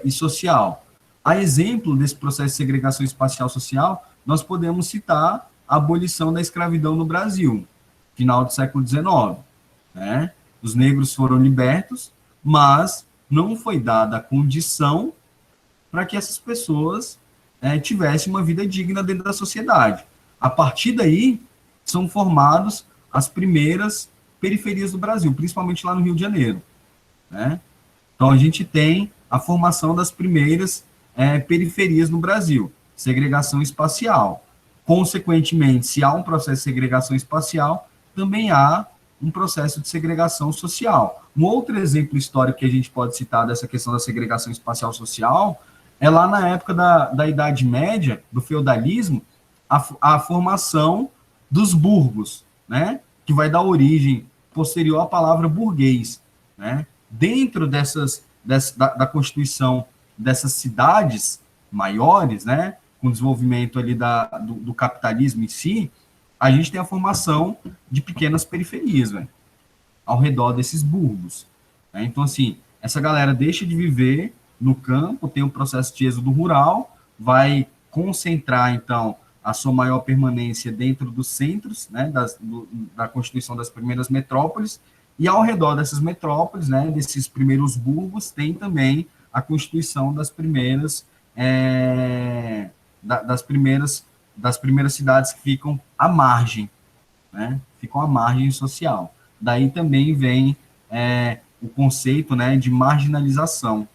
e social? A exemplo desse processo de segregação espacial e social, nós podemos citar a abolição da escravidão no Brasil, final do século XIX, né? Os negros foram libertos, mas não foi dada a condição para que essas pessoas tivessem uma vida digna dentro da sociedade. A partir daí, são formadas as primeiras periferias do Brasil, principalmente lá no Rio de Janeiro, né? Então, a gente tem a formação das primeiras periferias no Brasil, segregação espacial. Consequentemente, se há um processo de segregação espacial, também há um processo de segregação social. Um outro exemplo histórico que a gente pode citar dessa questão da segregação espacial social é lá na época da Idade Média, do feudalismo, a formação dos burgos, né? Que vai dar origem posterior à palavra burguês, né? Dentro da constituição dessas cidades maiores, né? Com o desenvolvimento ali do capitalismo em si, a gente tem a formação de pequenas periferias, né? Ao redor desses burgos, né? Então, assim, essa galera deixa de viver no campo, tem um processo de êxodo rural, vai concentrar, então, a sua maior permanência dentro dos centros, né, da constituição das primeiras metrópoles, e ao redor dessas metrópoles, né, desses primeiros burgos, tem também a constituição das primeiras das primeiras cidades que ficam à margem, né, ficam à margem social. Daí também vem o conceito, né, de marginalização,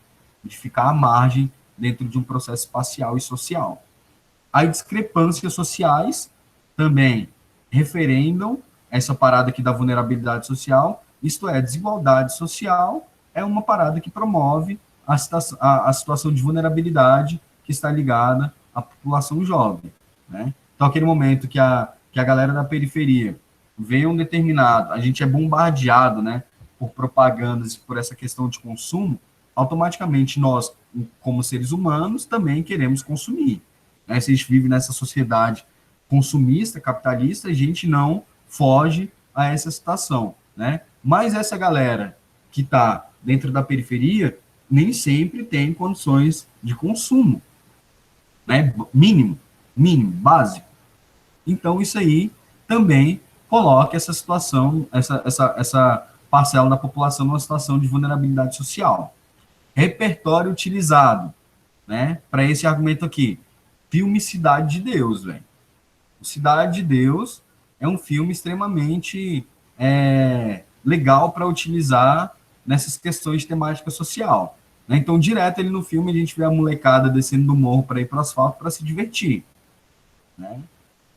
de ficar à margem dentro de um processo espacial e social. As discrepâncias sociais também referendam essa parada aqui da vulnerabilidade social, isto é, a desigualdade social é uma parada que promove a situação de vulnerabilidade que está ligada à população jovem, né? Então, aquele momento que a galera da periferia vê um determinado, a gente é bombardeado, né, por propagandas e por essa questão de consumo, automaticamente nós, como seres humanos, também queremos consumir. Se a gente vive nessa sociedade consumista, capitalista, a gente não foge a essa situação, né? Mas essa galera que está dentro da periferia nem sempre tem condições de consumo, né? Mínimo, básico. Então, isso aí também coloca essa situação, essa parcela da população numa situação de vulnerabilidade social. Repertório utilizado, né, para esse argumento aqui. Filme Cidade de Deus, velho. Cidade de Deus é um filme extremamente legal para utilizar nessas questões de temática social, né? Então, direto ali no filme, a gente vê a molecada descendo do morro para ir para o asfalto para se divertir, né?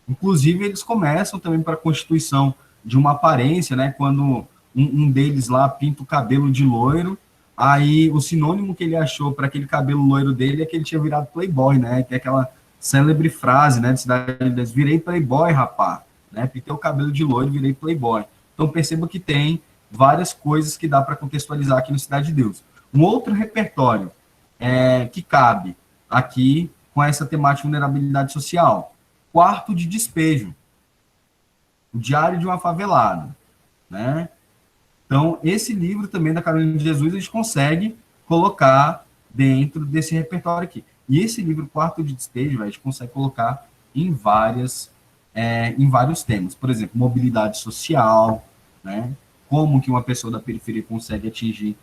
Inclusive, eles começam também para a constituição de uma aparência, né? Quando um deles lá pinta o cabelo de loiro, aí o sinônimo que ele achou para aquele cabelo loiro dele é que ele tinha virado playboy, né? Que é aquela célebre frase, né? De Cidade Deus, virei playboy, rapá, né? Pintei o cabelo de loiro, virei playboy. Então, perceba que tem várias coisas que dá para contextualizar aqui no Cidade de Deus. Um outro repertório que cabe aqui com essa temática de vulnerabilidade social. Quarto de Despejo, o Diário de uma Favelada, né? Então, esse livro também da Carolina de Jesus, a gente consegue colocar dentro desse repertório aqui. E esse livro, Quarto de Despejo, a gente consegue colocar em vários temas. Por exemplo, mobilidade social, né? Como que uma pessoa da periferia consegue atingir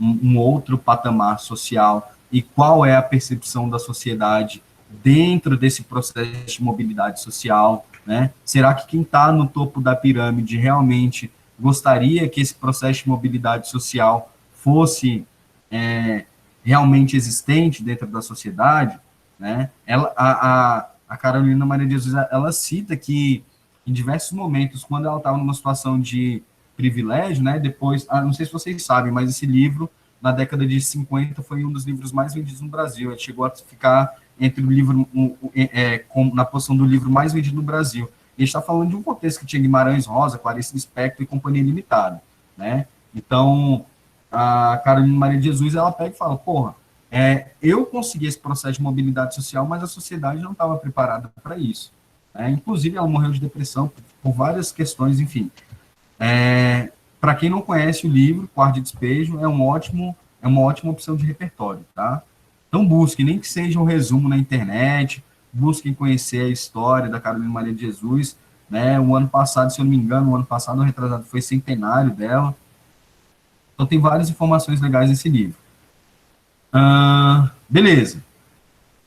um outro patamar social e qual é a percepção da sociedade dentro desse processo de mobilidade social, né? Será que quem está no topo da pirâmide realmente gostaria que esse processo de mobilidade social fosse realmente existente dentro da sociedade, né? A Carolina Maria de Jesus, ela cita que em diversos momentos, quando ela estava numa situação de privilégio, né? Depois, não sei se vocês sabem, mas esse livro, na década de 50, foi um dos livros mais vendidos no Brasil. Ele chegou a ficar entre o livro, na posição do livro mais vendido no Brasil. E a gente está falando de um contexto que tinha Guimarães Rosa, Clarice Lispector e Companhia Limitada, né? Então, a Carolina Maria de Jesus, ela pega e fala, porra, eu consegui esse processo de mobilidade social, mas a sociedade não estava preparada para isso. Inclusive, ela morreu de depressão por várias questões, enfim. Para quem não conhece o livro, Quarto de Despejo, é uma ótima opção de repertório, tá? Então, busquem, nem que seja um resumo na internet, busquem conhecer a história da Carolina Maria de Jesus, né? O ano passado, se eu não me engano, o ano passado, o retrasado, foi centenário dela. Então, tem várias informações legais nesse livro. Beleza.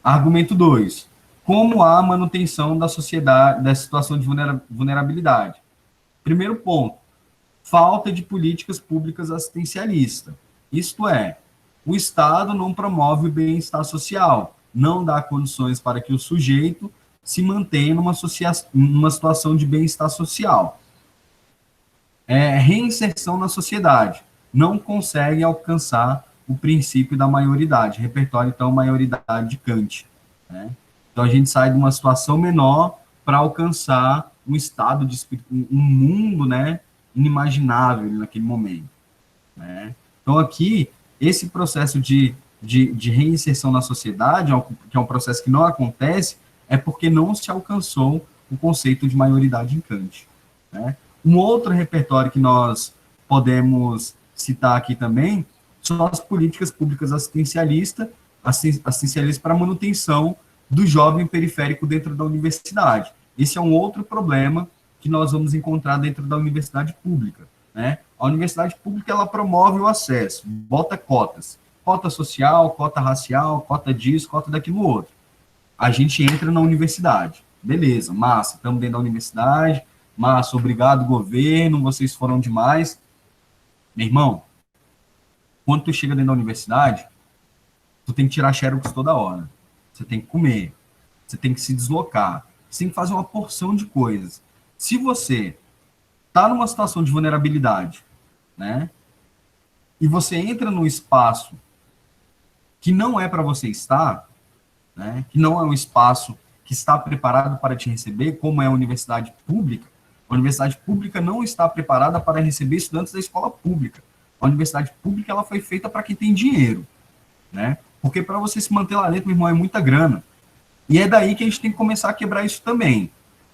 Argumento 2. Como há manutenção da sociedade, da situação de vulnerabilidade? Primeiro ponto, falta de políticas públicas assistencialistas. Isto é, o Estado não promove o bem-estar social, não dá condições para que o sujeito se mantenha numa situação de bem-estar social. Reinserção na sociedade, não consegue alcançar o princípio da maioridade, repertório, então, maioridade de Kant, né? Então, a gente sai de uma situação menor para alcançar um estado de espírito, um mundo, né, inimaginável naquele momento, né? Então, aqui, esse processo de reinserção na sociedade, que é um processo que não acontece, é porque não se alcançou o conceito de maioridade em Kant, né? Um outro repertório que nós podemos citar aqui também são as políticas públicas assistencialistas para a manutenção do jovem periférico dentro da universidade. Esse é um outro problema que nós vamos encontrar dentro da universidade pública, né? A universidade pública, ela promove o acesso, bota cotas, cota social, cota racial, cota disso, cota daquilo outro. A gente entra na universidade, beleza, massa, estamos dentro da universidade, massa, obrigado, governo, vocês foram demais. Meu irmão, quando tu chega dentro da universidade, tu tem que tirar xerox toda hora. Você tem que comer, você tem que se deslocar, você tem que fazer uma porção de coisas. Se você está numa situação de vulnerabilidade, né, e você entra num espaço que não é para você estar, né, que não é um espaço que está preparado para te receber, como é a universidade pública não está preparada para receber estudantes da escola pública. A universidade pública, ela foi feita para quem tem dinheiro, né? Porque para você se manter lá dentro, meu irmão, é muita grana. E é daí que a gente tem que começar a quebrar isso também,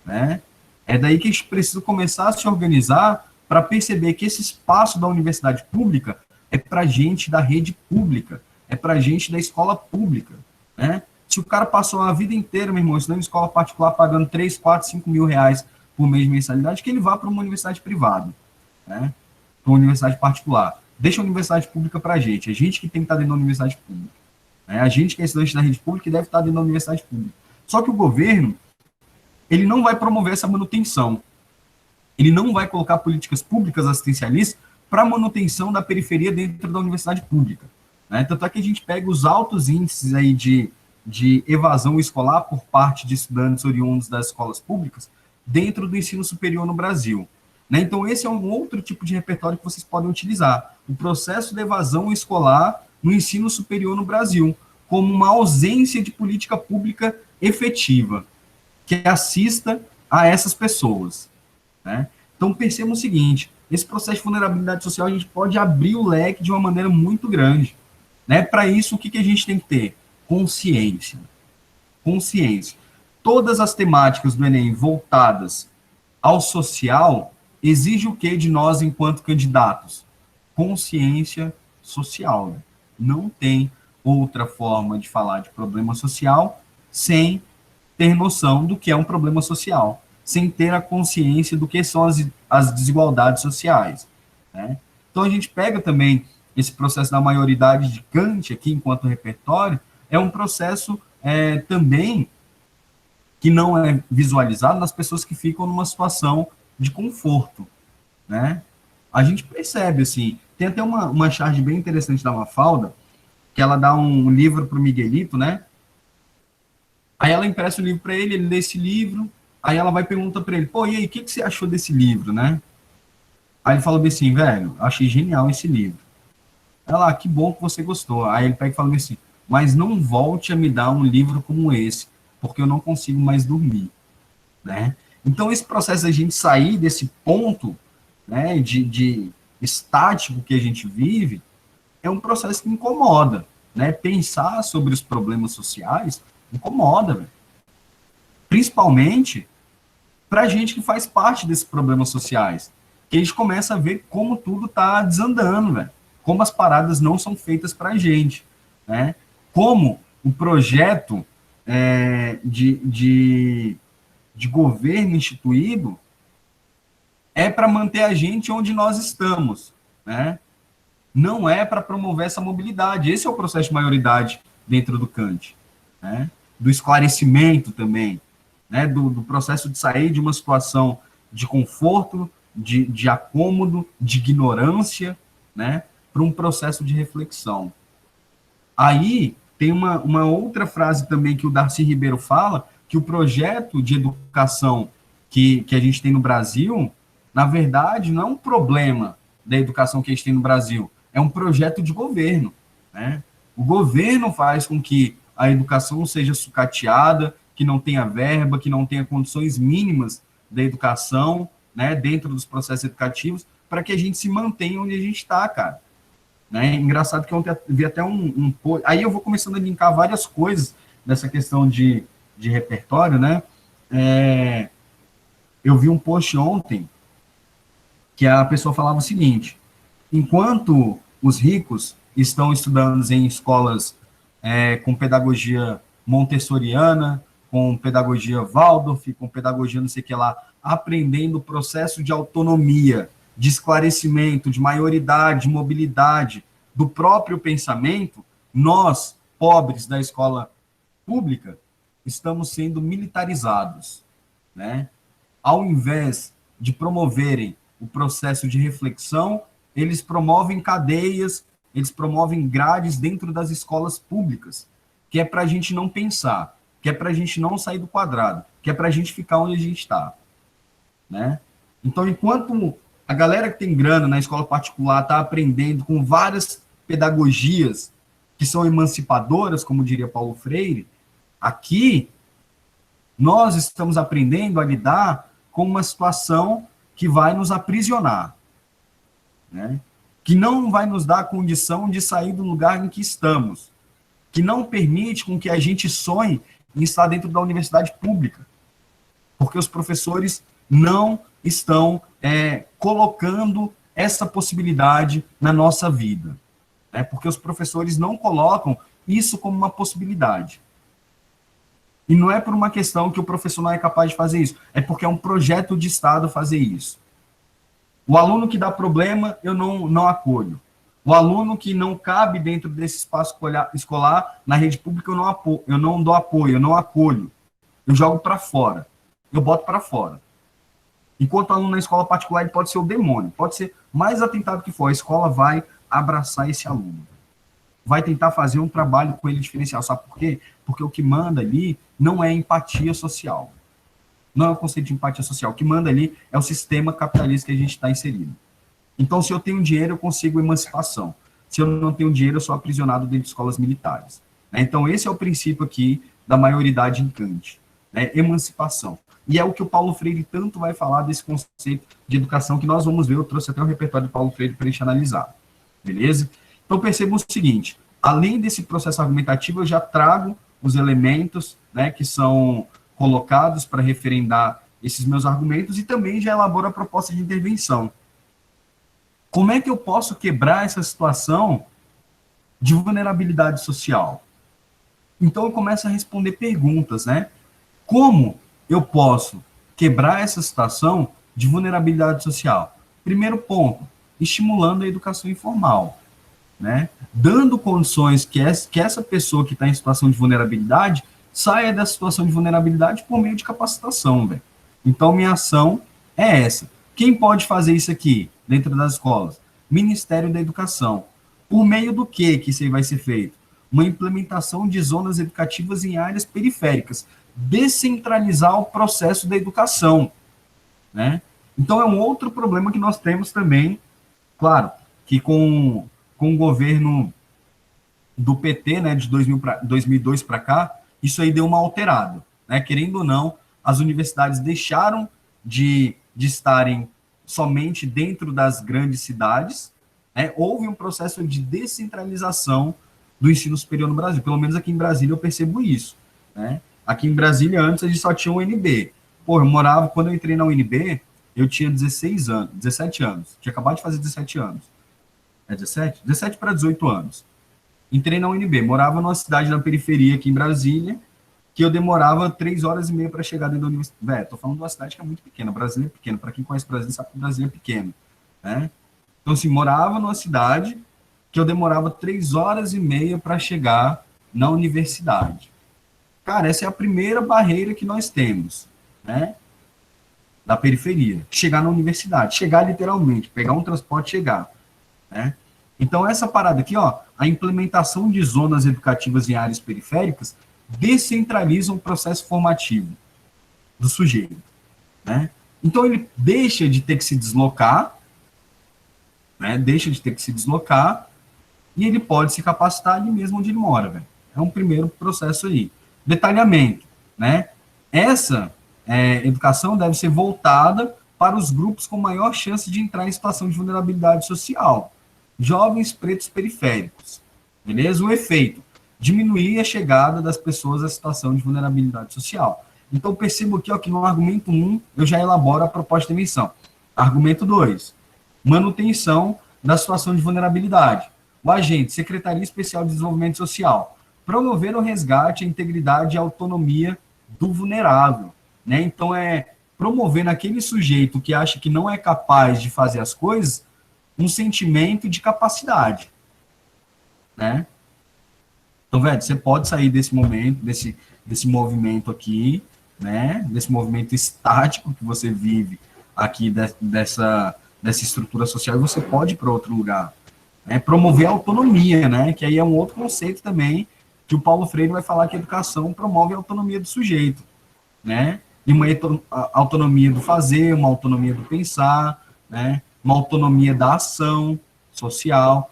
né? É daí que a gente precisa começar a se organizar para perceber que esse espaço da universidade pública é para gente da rede pública, é para gente da escola pública, né? Se o cara passou a vida inteira, meu irmão, estudando em escola particular, pagando 3, 4, 5 mil reais por mês de mensalidade, que ele vá para uma universidade privada, né? Para uma universidade particular. Deixa a universidade pública para a gente que tem que estar dentro da universidade pública. A gente que é estudante da rede pública deve estar dentro da universidade pública. Só que o governo, ele não vai promover essa manutenção. Ele não vai colocar políticas públicas assistencialistas para manutenção da periferia dentro da universidade pública, né? Tanto é que a gente pega os altos índices aí de evasão escolar por parte de estudantes oriundos das escolas públicas dentro do ensino superior no Brasil, né? Então, esse é um outro tipo de repertório que vocês podem utilizar, o processo de evasão escolar no ensino superior no Brasil, como uma ausência de política pública efetiva, que assista a essas pessoas, né? Então, percebam o seguinte, esse processo de vulnerabilidade social, a gente pode abrir o leque de uma maneira muito grande, né? Para isso, o que a gente tem que ter? Consciência. Consciência. Todas as temáticas do Enem voltadas ao social exigem o que de nós enquanto candidatos? Consciência social. Né? Não tem outra forma de falar de problema social sem ter noção do que é um problema social, sem ter a consciência do que são as desigualdades sociais. Né? Então, a gente pega também esse processo da maioridade de Kant aqui, enquanto repertório, é um processo também que não é visualizado nas pessoas que ficam numa situação de conforto. Né? A gente percebe, assim, tem até uma charge bem interessante da Mafalda, que ela dá um livro para o Miguelito, né? Aí ela empresta o livro para ele, ele lê esse livro, aí ela vai perguntar para ele, pô, e aí, o que você achou desse livro, né? Aí ele fala bem assim, velho, achei genial esse livro. Ela, que bom que você gostou. Aí ele pega e fala bem assim, mas não volte a me dar um livro como esse, porque eu não consigo mais dormir, né? Então, esse processo da gente sair desse ponto, né, de estático que a gente vive, é um processo que incomoda, né? Pensar sobre os problemas sociais incomoda, véio. Principalmente para a gente que faz parte desses problemas sociais, que a gente começa a ver como tudo está desandando, véio. Como as paradas não são feitas para a gente, né? Como o projeto de governo instituído é para manter a gente onde nós estamos, né? Não é para promover essa mobilidade. Esse é o processo de maioridade dentro do Kant, né? Do esclarecimento também, né? Do processo de sair de uma situação de conforto, de acômodo, de ignorância, né? Para um processo de reflexão. Aí tem uma outra frase também que o Darcy Ribeiro fala, que o projeto de educação que a gente tem no Brasil, na verdade, não é um problema da educação que a gente tem no Brasil, é um projeto de governo, né? O governo faz com que a educação seja sucateada, que não tenha verba, que não tenha condições mínimas da educação, né, dentro dos processos educativos, para que a gente se mantenha onde a gente está, cara. Né? Engraçado que ontem eu vi até aí eu vou começando a linkar várias coisas dessa questão de repertório, né? Eu vi um post ontem que a pessoa falava o seguinte, enquanto os ricos estão estudando em escolas com pedagogia montessoriana, com pedagogia Waldorf, com pedagogia não sei o que lá, aprendendo o processo de autonomia, de esclarecimento, de maioridade, de mobilidade do próprio pensamento, nós, pobres da escola pública, estamos sendo militarizados, né? Ao invés de promoverem o processo de reflexão, eles promovem cadeias, eles promovem grades dentro das escolas públicas, que é para a gente não pensar, que é para a gente não sair do quadrado, que é para a gente ficar onde a gente está, né? Então, enquanto a galera que tem grana na escola particular está aprendendo com várias pedagogias que são emancipadoras, como diria Paulo Freire, aqui nós estamos aprendendo a lidar com uma situação que vai nos aprisionar, né? Que não vai nos dar a condição de sair do lugar em que estamos, que não permite com que a gente sonhe em estar dentro da universidade pública, porque os professores não estão colocando essa possibilidade na nossa vida, né? Porque os professores não colocam isso como uma possibilidade. E não é por uma questão que o professor não é capaz de fazer isso, é porque é um projeto de Estado fazer isso. O aluno que dá problema, eu não acolho. O aluno que não cabe dentro desse espaço escolar, na rede pública, eu não dou apoio, eu não acolho. Eu jogo para fora, eu boto para fora. Enquanto o aluno na escola particular, ele pode ser o demônio, pode ser mais atentado que for, a escola vai abraçar esse aluno. vai tentar fazer um trabalho com ele diferencial. Sabe por quê? Porque o que manda ali não é empatia social. Não é o conceito de empatia social. O que manda ali é o sistema capitalista que a gente está inserido. Então, se eu tenho dinheiro, eu consigo emancipação. Se eu não tenho dinheiro, eu sou aprisionado dentro de escolas militares. Então, esse é o princípio aqui da maioridade em Kant, né? Emancipação. E é o que o Paulo Freire tanto vai falar desse conceito de educação que nós vamos ver. Eu trouxe até o repertório do Paulo Freire para a gente analisar. Beleza? Então, percebam o seguinte, além desse processo argumentativo, eu já trago os elementos, né, que são colocados para referendar esses meus argumentos e também já elaboro a proposta de intervenção. Como é que eu posso quebrar essa situação de vulnerabilidade social? Então, eu começo a responder perguntas, né? Como eu posso quebrar essa situação de vulnerabilidade social? Primeiro ponto, estimulando a educação informal, né? Dando condições que essa pessoa que está em situação de vulnerabilidade saia dessa situação de vulnerabilidade por meio de capacitação, velho. Então, minha ação é essa. Quem pode fazer isso aqui dentro das escolas? Ministério da Educação. Por meio do que isso aí vai ser feito? Uma implementação de zonas educativas em áreas periféricas. Descentralizar o processo da educação, né? Então, é um outro problema que nós temos também, claro, que com o governo do PT, né, de 2002 para cá, isso aí deu uma alterada, né? Querendo ou não, as universidades deixaram de estarem somente dentro das grandes cidades, né? Houve um processo de descentralização do ensino superior no Brasil. Pelo menos aqui em Brasília eu percebo isso, né? Aqui em Brasília, antes, a gente só tinha o UNB. Pô, eu morava, quando eu entrei na UNB, eu tinha 16 anos, 17 anos. Tinha acabado de fazer 17 anos. É 17? 17 para 18 anos. Entrei na UNB, morava numa cidade na periferia aqui em Brasília, que eu demorava 3 horas e meia para chegar dentro da universidade. Velho, tô falando de uma cidade que é muito pequena, Brasília é pequeno. Para quem conhece Brasília, sabe que Brasília é pequeno, né? Então, assim, morava numa cidade que eu demorava 3 horas e meia para chegar na universidade. Cara, essa é a primeira barreira que nós temos, né? Da periferia. Chegar na universidade. Chegar literalmente, pegar um transporte e chegar, né? Então, essa parada aqui, ó, a implementação de zonas educativas em áreas periféricas descentraliza o processo formativo do sujeito, né? Então, ele deixa de ter que se deslocar, né? Deixa de ter que se deslocar e ele pode se capacitar ali mesmo onde ele mora, velho. É um primeiro processo aí. Detalhamento, né? Essa educação deve ser voltada para os grupos com maior chance de entrar em situação de vulnerabilidade social. Jovens pretos periféricos. Beleza? O efeito: diminuir a chegada das pessoas à situação de vulnerabilidade social. Então, percebo aqui, ó, que no argumento 1, eu já elaboro a proposta de emissão. Argumento 2, manutenção da situação de vulnerabilidade. O agente, Secretaria Especial de Desenvolvimento Social, promover o resgate, a integridade e a autonomia do vulnerável, né? Então, promover naquele sujeito que acha que não é capaz de fazer as coisas um sentimento de capacidade, né? Então, velho, você pode sair desse momento, desse movimento aqui, né? Desse movimento estático que você vive aqui dessa estrutura social, e você pode ir para outro lugar, né? Promover a autonomia, né? Que aí é um outro conceito também que o Paulo Freire vai falar que a educação promove a autonomia do sujeito, né? E uma autonomia do fazer, uma autonomia do pensar, né? Uma autonomia da ação social,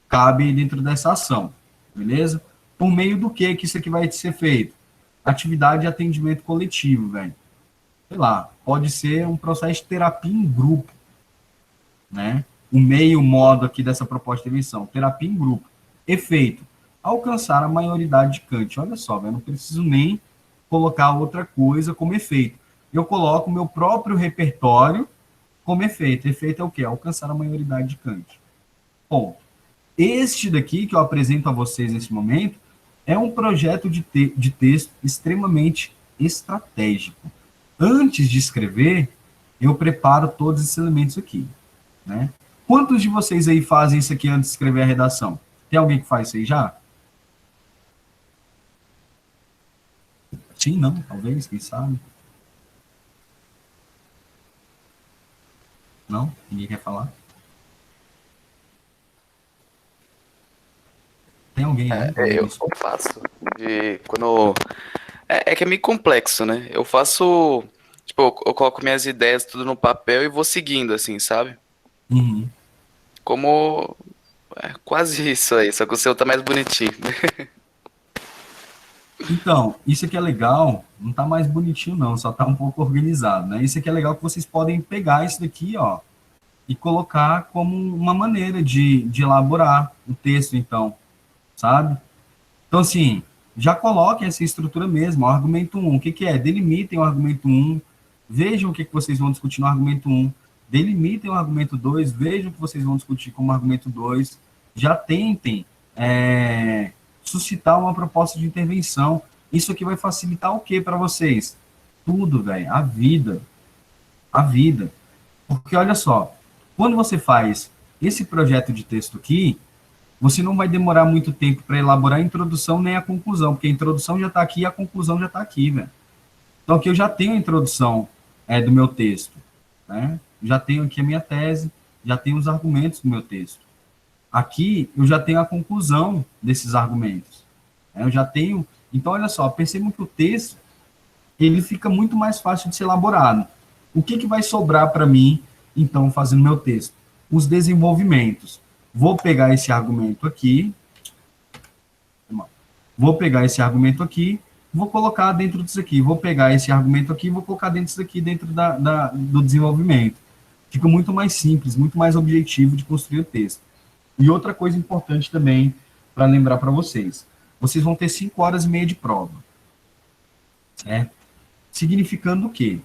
cabe dentro dessa ação, beleza? Por meio do que isso aqui vai ser feito? Atividade de atendimento coletivo, velho. Sei lá, pode ser um processo de terapia em grupo, né? O meio, modo aqui dessa proposta de intervenção, terapia em grupo. Efeito: alcançar a maioridade de Kant. Olha só, velho, não preciso nem colocar outra coisa como efeito. Eu coloco o meu próprio repertório como efeito. Efeito é o quê? Alcançar a maioridade de Kant. Ponto. Este daqui que eu apresento a vocês nesse momento é um projeto de texto extremamente estratégico. Antes de escrever, eu preparo todos esses elementos aqui, né? Quantos de vocês aí fazem isso aqui antes de escrever a redação? Tem alguém que faz isso aí já? Sim, não, talvez, quem sabe? Não? Ninguém quer falar? alguém aí? Eu faço. Quando. É que é meio complexo, né? Eu faço. Tipo, eu coloco minhas ideias tudo no papel e vou seguindo, assim, sabe? Uhum. Como. É quase isso aí, só que o seu tá mais bonitinho. Então, isso aqui é legal, não tá mais bonitinho não, só tá um pouco organizado, né? Isso aqui é legal que vocês podem pegar isso daqui, ó, e colocar como uma maneira de elaborar o texto, então, sabe? Então, assim, já coloquem essa estrutura mesmo, o argumento um. O que que é? Delimitem o argumento um. Vejam o que que vocês vão discutir no argumento um. Delimitem o argumento 2. Vejam o que vocês vão discutir como argumento 2. Já tentem suscitar uma proposta de intervenção. Isso aqui vai facilitar o que para vocês? Tudo, velho. A vida. A vida. Porque, olha só, quando você faz esse projeto de texto aqui, você não vai demorar muito tempo para elaborar a introdução nem a conclusão, porque a introdução já está aqui e a conclusão já está aqui, velho. Então, aqui eu já tenho a introdução do meu texto, né? Já tenho aqui a minha tese, já tenho os argumentos do meu texto. Aqui, eu já tenho a conclusão desses argumentos. Né? Eu já tenho... Então, olha só, percebam que o texto, ele fica muito mais fácil de ser elaborado. O que vai sobrar para mim, então, fazendo meu texto? Os desenvolvimentos. Vou pegar esse argumento aqui, vou colocar dentro disso aqui, vou pegar esse argumento aqui, vou colocar dentro disso aqui, dentro do desenvolvimento. Fica muito mais simples, muito mais objetivo de construir o texto. E outra coisa importante também, para lembrar para vocês, vocês vão ter 5 horas e meia de prova. Certo? Significando o quê?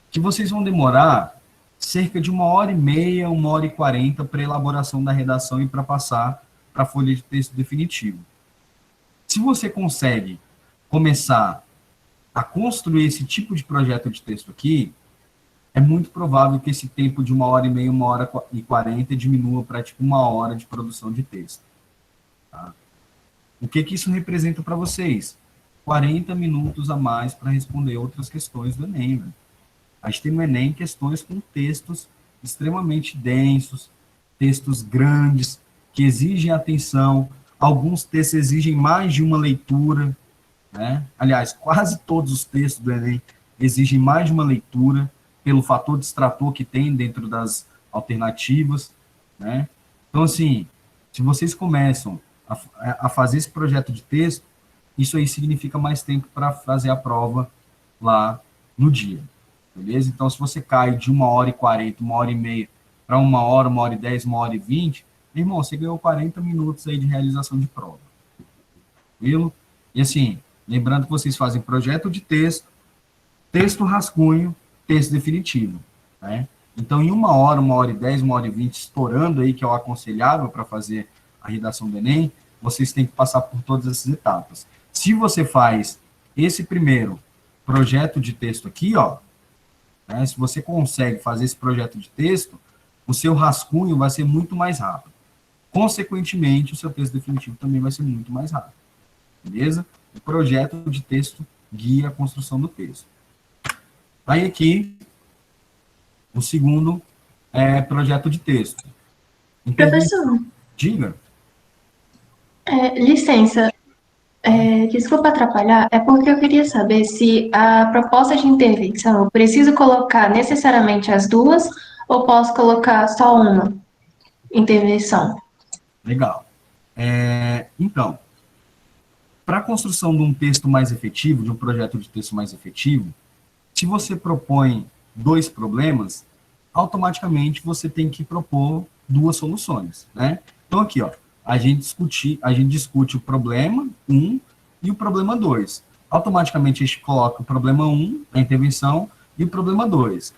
Que vocês vão demorar cerca de 1h30, 1h40 para elaboração da redação e para passar para a folha de texto definitivo. Se você consegue começar a construir esse tipo de projeto de texto aqui, é muito provável que esse tempo de 1h30, 1h40 diminua para tipo 1 hora de produção de texto. Tá? O que isso representa para vocês? 40 minutos a mais para responder outras questões do Enem, né? A gente tem no Enem questões com textos extremamente densos, textos grandes, que exigem atenção. Alguns textos exigem mais de uma leitura, né? Aliás, quase todos os textos do Enem exigem mais de uma leitura, pelo fator distrator que tem dentro das alternativas, né? Então, assim, se vocês começam a fazer esse projeto de texto, isso aí significa mais tempo para fazer a prova lá no dia. Beleza? Então, se você cai de 1h40, 1h30 para 1 hora, 1h10, 1h20, meu irmão, você ganhou 40 minutos aí de realização de prova. Viu? E assim, lembrando que vocês fazem projeto de texto, texto rascunho, texto definitivo. Né? Então, em 1 hora, 1h10, 1h20, estourando aí, que é o aconselhável para fazer a redação do Enem, vocês têm que passar por todas essas etapas. Se você faz esse primeiro projeto de texto aqui, ó, né, se você consegue fazer esse projeto de texto, o seu rascunho vai ser muito mais rápido. Consequentemente, o seu texto definitivo também vai ser muito mais rápido. Beleza? O projeto de texto guia a construção do texto. Aí aqui, o segundo projeto de texto. Professor. Diga. Licença, desculpa atrapalhar, é porque eu queria saber se a proposta de intervenção, eu preciso colocar necessariamente as duas ou posso colocar só uma intervenção? Legal. Então, para a construção de um texto mais efetivo, de um projeto de texto mais efetivo, se você propõe 2 problemas, automaticamente você tem que propor 2 soluções, né? Então aqui, ó, a gente discute o problema 1 e o problema 2. Automaticamente a gente coloca o problema 1, a intervenção, e o problema 2.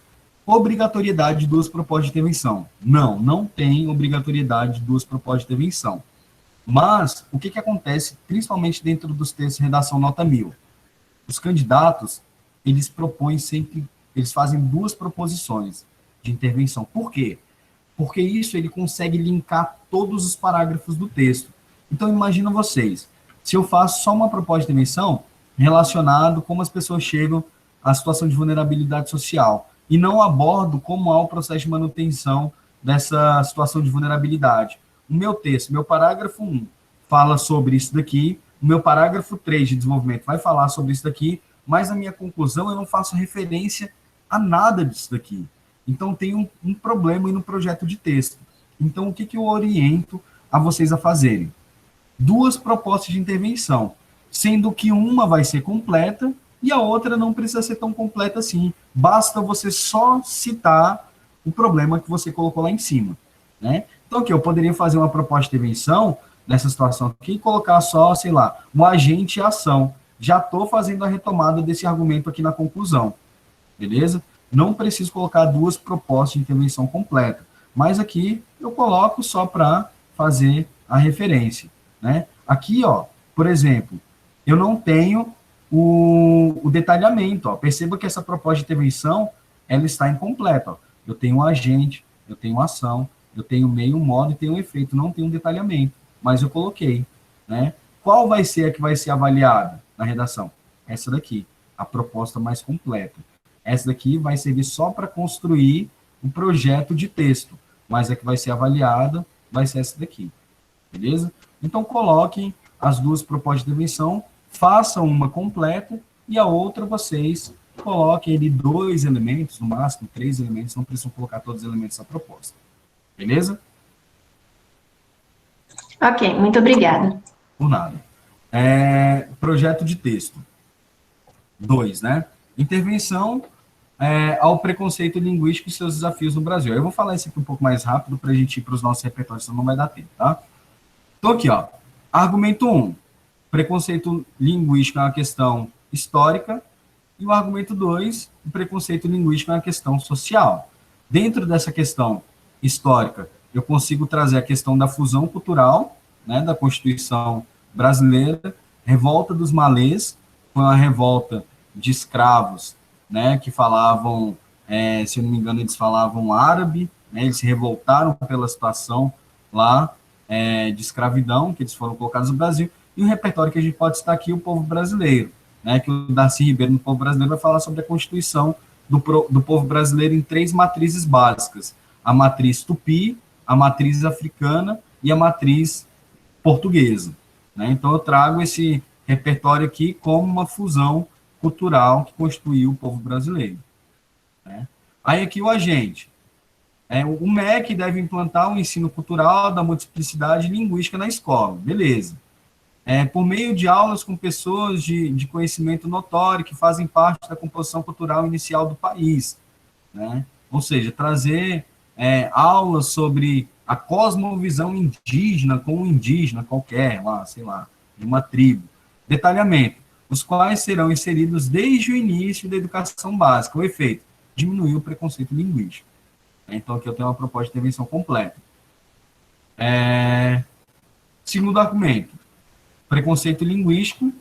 Obrigatoriedade de 2 propostas de intervenção. Não tem obrigatoriedade de 2 propostas de intervenção. Mas, o que acontece, principalmente dentro dos textos de redação nota 1000? Os candidatos, eles propõem sempre, eles fazem 2 proposições de intervenção. Por quê? Porque isso ele consegue linkar todos os parágrafos do texto. Então, imagina vocês, se eu faço só uma proposta de intervenção relacionado como as pessoas chegam à situação de vulnerabilidade social e não abordo como há o processo de manutenção dessa situação de vulnerabilidade. O meu texto, meu parágrafo 1, fala sobre isso daqui, o meu parágrafo 3 de desenvolvimento vai falar sobre isso daqui, mas na minha conclusão eu não faço referência a nada disso daqui. Então tem um problema aí no projeto de texto. Então o que eu oriento a vocês a fazerem? 2 propostas de intervenção, sendo que uma vai ser completa e a outra não precisa ser tão completa assim. Basta você só citar o problema que você colocou lá em cima, né? Então aqui eu poderia fazer uma proposta de intervenção nessa situação aqui e colocar só, sei lá, um agente e ação. Já estou fazendo a retomada desse argumento aqui na conclusão, beleza? Não preciso colocar 2 propostas de intervenção completa, mas aqui eu coloco só para fazer a referência, né? Aqui, ó, por exemplo, eu não tenho o detalhamento, ó. Perceba que essa proposta de intervenção, ela está incompleta, ó. Eu tenho um agente, eu tenho uma ação, eu tenho meio, modo e tenho um efeito, não tenho um detalhamento, mas eu coloquei, né? Qual vai ser a que vai ser avaliada na redação? Essa daqui, a proposta mais completa. Essa daqui vai servir só para construir um projeto de texto, mas a que vai ser avaliada vai ser essa daqui, beleza? Então, coloquem as 2 propostas de intervenção, façam uma completa e a outra vocês coloquem ali 2 elementos, no máximo 3 elementos, não precisam colocar todos os elementos da proposta, beleza? Ok, muito obrigada. Por nada. Projeto de texto. 2, né? Intervenção ao preconceito linguístico e seus desafios no Brasil. Eu vou falar isso aqui um pouco mais rápido para a gente ir para os nossos repertórios, senão não vai dar tempo, tá? Então aqui, ó. Argumento 1. Preconceito linguístico é uma questão histórica. E o argumento 2, o preconceito linguístico é uma questão social. Dentro dessa questão histórica, eu consigo trazer a questão da fusão cultural, né, da Constituição brasileira, revolta dos malês, foi uma revolta de escravos, né, que falavam, se eu não me engano, eles falavam árabe, né, eles se revoltaram pela situação lá de escravidão, que eles foram colocados no Brasil, e o repertório que a gente pode citar aqui, o povo brasileiro, né, que o Darcy Ribeiro, no povo brasileiro, vai falar sobre a Constituição do povo brasileiro em 3 matrizes básicas, a matriz tupi, a matriz africana e a matriz portuguesa, né? Então eu trago esse repertório aqui como uma fusão cultural que constituiu o povo brasileiro, né? Aí aqui o agente. O MEC deve implantar o ensino cultural da multiplicidade linguística na escola, beleza. Por meio de aulas com pessoas de conhecimento notório que fazem parte da composição cultural inicial do país, né? Ou seja, trazer aulas sobre a cosmovisão indígena com um indígena qualquer, lá, sei lá, de uma tribo. Detalhamento, os quais serão inseridos desde o início da educação básica. O efeito, diminuir o preconceito linguístico. Então, aqui eu tenho uma proposta de intervenção completa. Segundo argumento, preconceito linguístico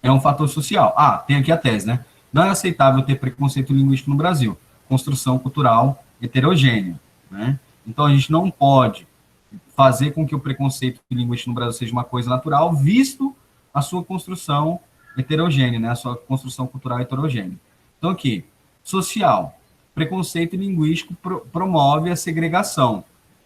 é um fator social. Tem aqui a tese, né? Não é aceitável ter preconceito linguístico no Brasil. Construção cultural heterogênea, né? Então, a gente não pode fazer com que o preconceito linguístico no Brasil seja uma coisa natural, visto a sua construção heterogênea, né? A sua construção cultural heterogênea. Então, aqui, social. Preconceito linguístico promove a segregação,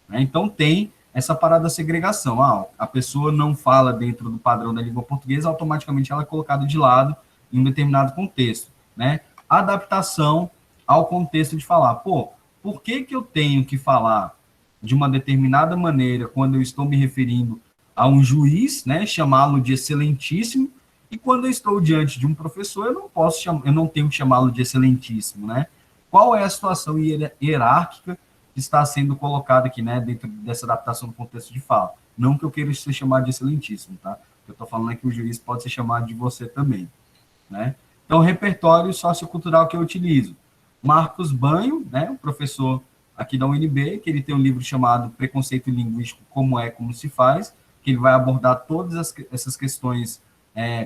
né? Então, tem essa parada da segregação. A pessoa não fala dentro do padrão da língua portuguesa, automaticamente ela é colocada de lado em um determinado contexto, né? Adaptação ao contexto de falar. Por que eu tenho que falar de uma determinada maneira quando eu estou me referindo a um juiz, né, chamá-lo de excelentíssimo, e quando eu estou diante de um professor, eu não tenho que chamá-lo de excelentíssimo, né? Qual é a situação hierárquica que está sendo colocada aqui, né, dentro dessa adaptação do contexto de fala? Não que eu queira ser chamado de excelentíssimo, tá? Eu estou falando é que o juiz pode ser chamado de você também, né? Então, repertório sociocultural que eu utilizo. Marcos Banho, né, um professor aqui da UNB, que ele tem um livro chamado Preconceito Linguístico, Como é, Como se Faz, que ele vai abordar todas essas questões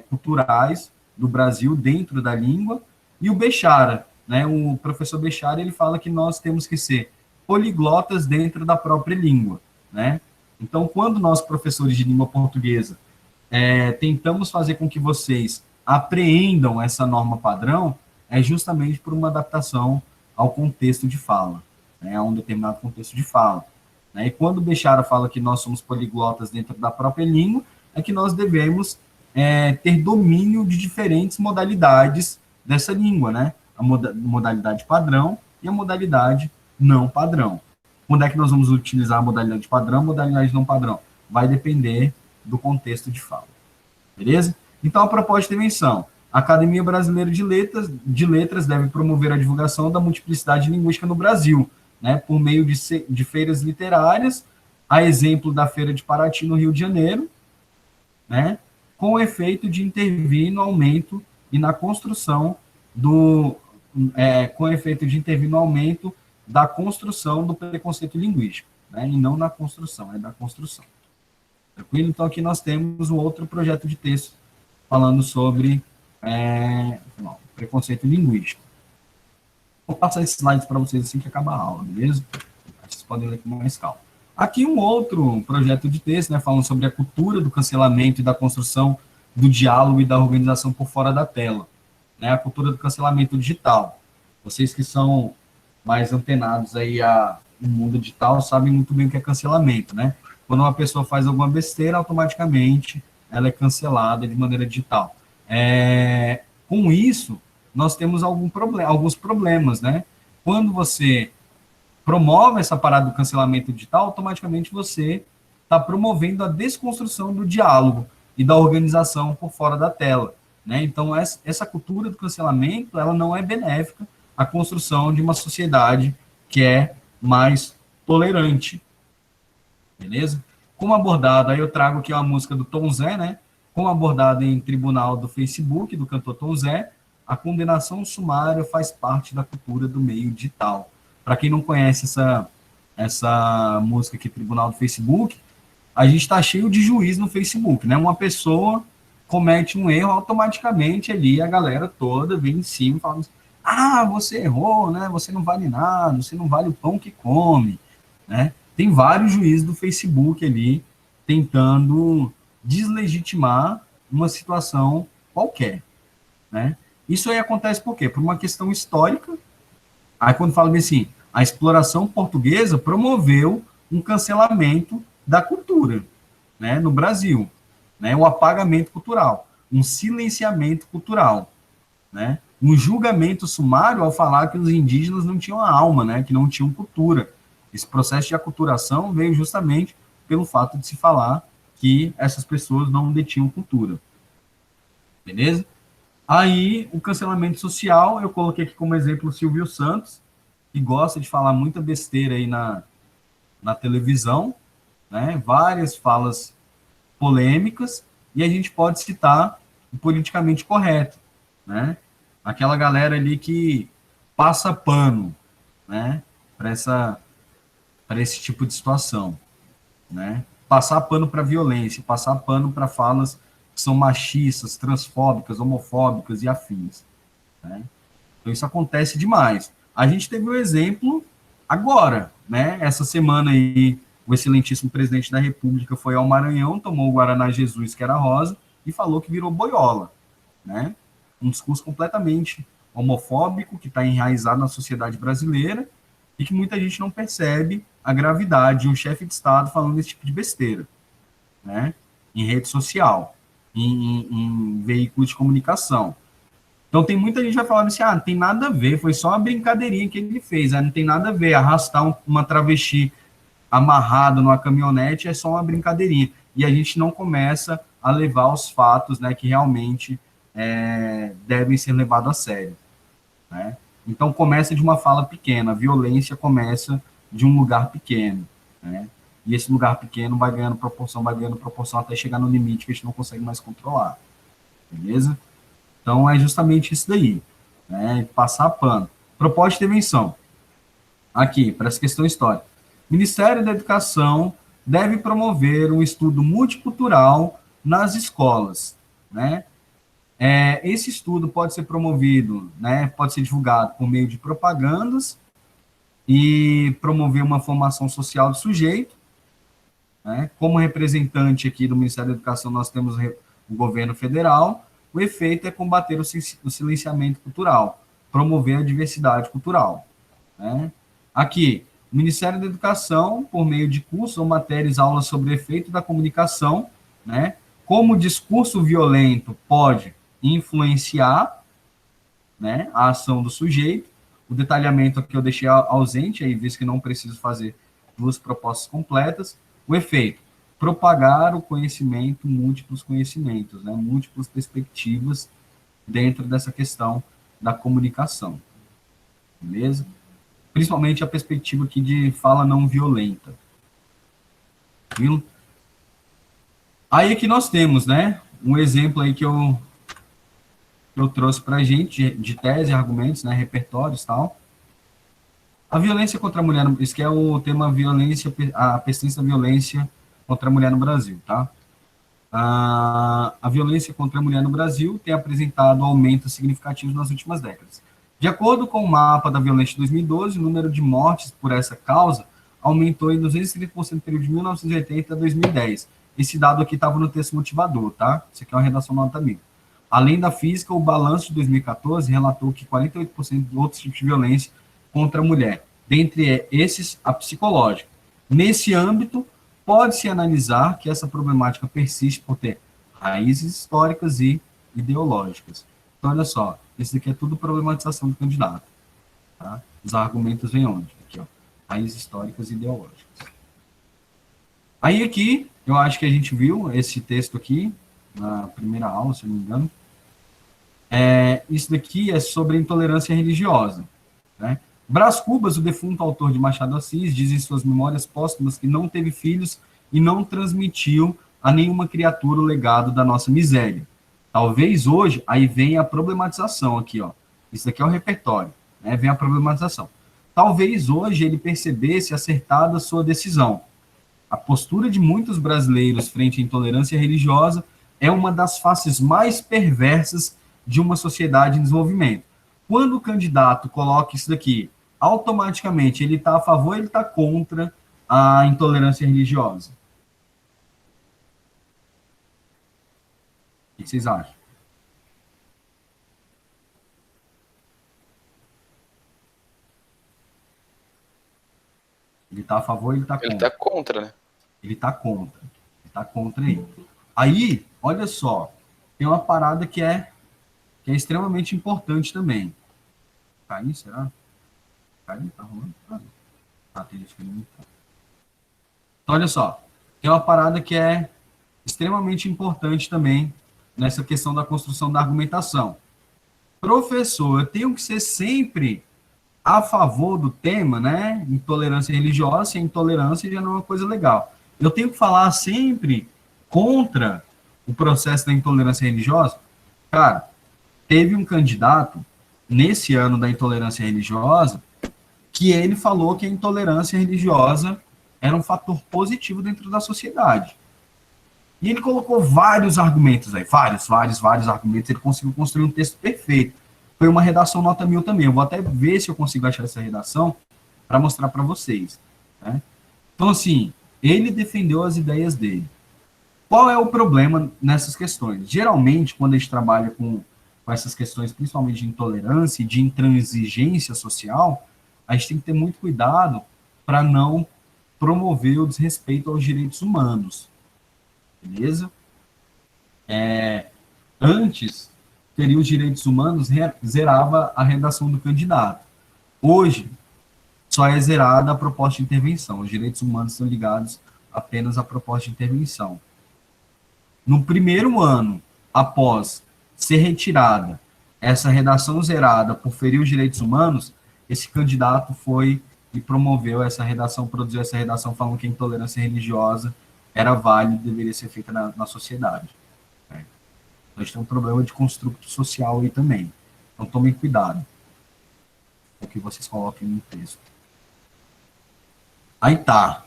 culturais do Brasil dentro da língua. E o Bechara, né, o professor Bechara, ele fala que nós temos que ser poliglotas dentro da própria língua, né? Então, quando nós, professores de língua portuguesa, tentamos fazer com que vocês apreendam essa norma padrão, é justamente por uma adaptação ao contexto de fala, né, a um determinado contexto de fala. né? E quando Bechara fala que nós somos poliglotas dentro da própria língua, é que nós devemos ter domínio de diferentes modalidades dessa língua, né? A modalidade padrão e a modalidade não padrão. Quando é que nós vamos utilizar a modalidade padrão, a modalidade não padrão? Vai depender do contexto de fala. Beleza? Então, a proposta de invenção. A Academia Brasileira de Letras deve promover a divulgação da multiplicidade linguística no Brasil, né, por meio de feiras literárias, a exemplo da Feira de Paraty, no Rio de Janeiro, né, com o efeito de intervir no aumento e na construção da construção do preconceito linguístico, né, e não na construção, é da construção. Tranquilo? Então, aqui nós temos um outro projeto de texto falando sobre preconceito linguístico. Vou passar esses slides para vocês assim que acabar a aula, beleza? Vocês podem ler com mais calma. Aqui um outro projeto de texto, né, falando sobre a cultura do cancelamento e da construção do diálogo e da organização por fora da tela, né, a cultura do cancelamento digital. Vocês que são mais antenados aí no mundo digital sabem muito bem o que é cancelamento, né? Quando uma pessoa faz alguma besteira, automaticamente ela é cancelada de maneira digital. Com isso, nós temos alguns problemas, né? Quando você promove essa parada do cancelamento digital, automaticamente você está promovendo a desconstrução do diálogo e da organização por fora da tela, né? Então, essa cultura do cancelamento, ela não é benéfica à construção de uma sociedade que é mais tolerante. Beleza? Como abordado, aí eu trago aqui uma música do Tom Zé, né? Como abordado em tribunal do Facebook, do cantor Tom Zé, a condenação sumária faz parte da cultura do meio digital. Para quem não conhece essa música aqui, Tribunal do Facebook, a gente está cheio de juiz no Facebook, né? Uma pessoa comete um erro, automaticamente ali a galera toda vem em cima e fala assim, você errou, né? Você não vale nada, você não vale o pão que come, né? Tem vários juízes do Facebook ali tentando deslegitimar uma situação qualquer, né? Isso aí acontece por quê? Por uma questão histórica. Aí quando fala assim, a exploração portuguesa promoveu um cancelamento da cultura, né, no Brasil, né, o apagamento cultural, um silenciamento cultural, né, um julgamento sumário ao falar que os indígenas não tinham alma, né, que não tinham cultura. Esse processo de aculturação veio justamente pelo fato de se falar que essas pessoas não detinham cultura. Beleza? Aí, o cancelamento social, eu coloquei aqui como exemplo o Silvio Santos, que gosta de falar muita besteira aí na televisão, né? Várias falas polêmicas, e a gente pode citar o politicamente correto, né? Aquela galera ali que passa pano, né, para esse tipo de situação, né? Passar pano para violência, passar pano para falas que são machistas, transfóbicas, homofóbicas e afins, né? Então isso acontece demais. A gente teve um exemplo agora, né? Essa semana aí, o excelentíssimo presidente da República foi ao Maranhão, tomou o Guaraná Jesus, que era rosa, e falou que virou boiola, né? Um discurso completamente homofóbico, que está enraizado na sociedade brasileira, e que muita gente não percebe a gravidade de um chefe de Estado falando esse tipo de besteira, né? Em rede social, em veículos de comunicação. Então, tem muita gente que vai falar assim, não tem nada a ver, foi só uma brincadeirinha que ele fez, não tem nada a ver, arrastar uma travesti amarrada numa caminhonete é só uma brincadeirinha. E a gente não começa a levar os fatos, né, que realmente devem ser levados a sério, né? Então, começa de uma fala pequena, a violência começa de um lugar pequeno, né? E esse lugar pequeno vai ganhando proporção até chegar no limite que a gente não consegue mais controlar, beleza? Então, é justamente isso daí, né? Passar pano. Proposta de intervenção. Aqui, para essa questão histórica. Ministério da Educação deve promover um estudo multicultural nas escolas, né? Esse estudo pode ser promovido, né? Pode ser divulgado por meio de propagandas e promover uma formação social do sujeito, né? Como representante aqui do Ministério da Educação, nós temos o governo federal. O efeito é combater o silenciamento cultural, promover a diversidade cultural, né? Aqui, O Ministério da Educação, por meio de cursos ou matérias, aulas sobre o efeito da comunicação, né? Como o discurso violento pode influenciar, né, a ação do sujeito. O detalhamento aqui eu deixei ausente, aí visto que não preciso fazer duas propostas completas. O efeito, propagar o conhecimento, múltiplos conhecimentos, né, múltiplas perspectivas dentro dessa questão da comunicação. Beleza? Principalmente a perspectiva aqui de fala não violenta. Viu? Aí aqui nós temos, né, um exemplo aí que eu trouxe para a gente, de tese, argumentos, né, repertórios e tal. A violência contra a mulher, isso que é o tema violência, a persistência da violência contra a mulher no Brasil, tá? A violência contra a mulher no Brasil tem apresentado aumentos significativos nas últimas décadas. De acordo com o mapa da violência de 2012, o número de mortes por essa causa aumentou em 230% no período de 1980 a 2010. Esse dado aqui estava no texto motivador, tá? Isso aqui é uma redação nota 1000. Além da física, o balanço de 2014 relatou que 48% de outros tipos de violência contra a mulher, dentre esses a psicológica. Nesse âmbito, pode-se analisar que essa problemática persiste por ter raízes históricas e ideológicas. Então, olha só, isso aqui é tudo problematização do candidato. Tá? Os argumentos vêm onde? Aqui, ó, raízes históricas e ideológicas. Aí aqui, eu acho que a gente viu esse texto aqui, na primeira aula, se eu não me engano. Isso daqui é sobre intolerância religiosa. Né? Brás Cubas, o defunto autor de Machado de Assis, diz em suas memórias póstumas que não teve filhos e não transmitiu a nenhuma criatura o legado da nossa miséria. Talvez hoje, aí vem a problematização aqui, ó. Isso daqui é o repertório, né? Vem a problematização. Talvez hoje ele percebesse acertada a sua decisão. A postura de muitos brasileiros frente à intolerância religiosa é uma das faces mais perversas de uma sociedade em desenvolvimento. Quando o candidato coloca isso daqui, automaticamente ele está a favor, ele está contra a intolerância religiosa. O que vocês acham? Ele está a favor, ele está contra. Ele está contra, né? Ele está contra. Ele está contra aí. Aí, olha só, tem uma parada que é extremamente importante também. Caiu, será? Caiu? Tá rolando? Tem gente que não tá. Então, olha só, tem uma parada que é extremamente importante também nessa questão da construção da argumentação. Professor, eu tenho que ser sempre a favor do tema, né? Intolerância religiosa, e a intolerância já não é uma coisa legal. Eu tenho que falar sempre contra o processo da intolerância religiosa? Cara, teve um candidato nesse ano da intolerância religiosa que ele falou que a intolerância religiosa era um fator positivo dentro da sociedade. E ele colocou vários argumentos aí, vários argumentos, ele conseguiu construir um texto perfeito. Foi uma redação nota 1000 também. Eu vou até ver se eu consigo achar essa redação para mostrar para vocês. Né? Então, assim, ele defendeu as ideias dele. Qual é o problema nessas questões? Geralmente, quando a gente trabalha com essas questões, principalmente de intolerância e de intransigência social, a gente tem que ter muito cuidado para não promover o desrespeito aos direitos humanos. Beleza? Antes, teria os direitos humanos, zerava a redação do candidato. Hoje, só é zerada a proposta de intervenção. Os direitos humanos são ligados apenas à proposta de intervenção. No primeiro ano, após ser retirada essa redação zerada por ferir os direitos humanos, esse candidato foi e promoveu essa redação, produziu essa redação falando que a intolerância religiosa era válida e deveria ser feita na sociedade. Né? A gente tem um problema de construto social aí também. Então tomem cuidado com o que vocês coloquem no texto. Aí tá.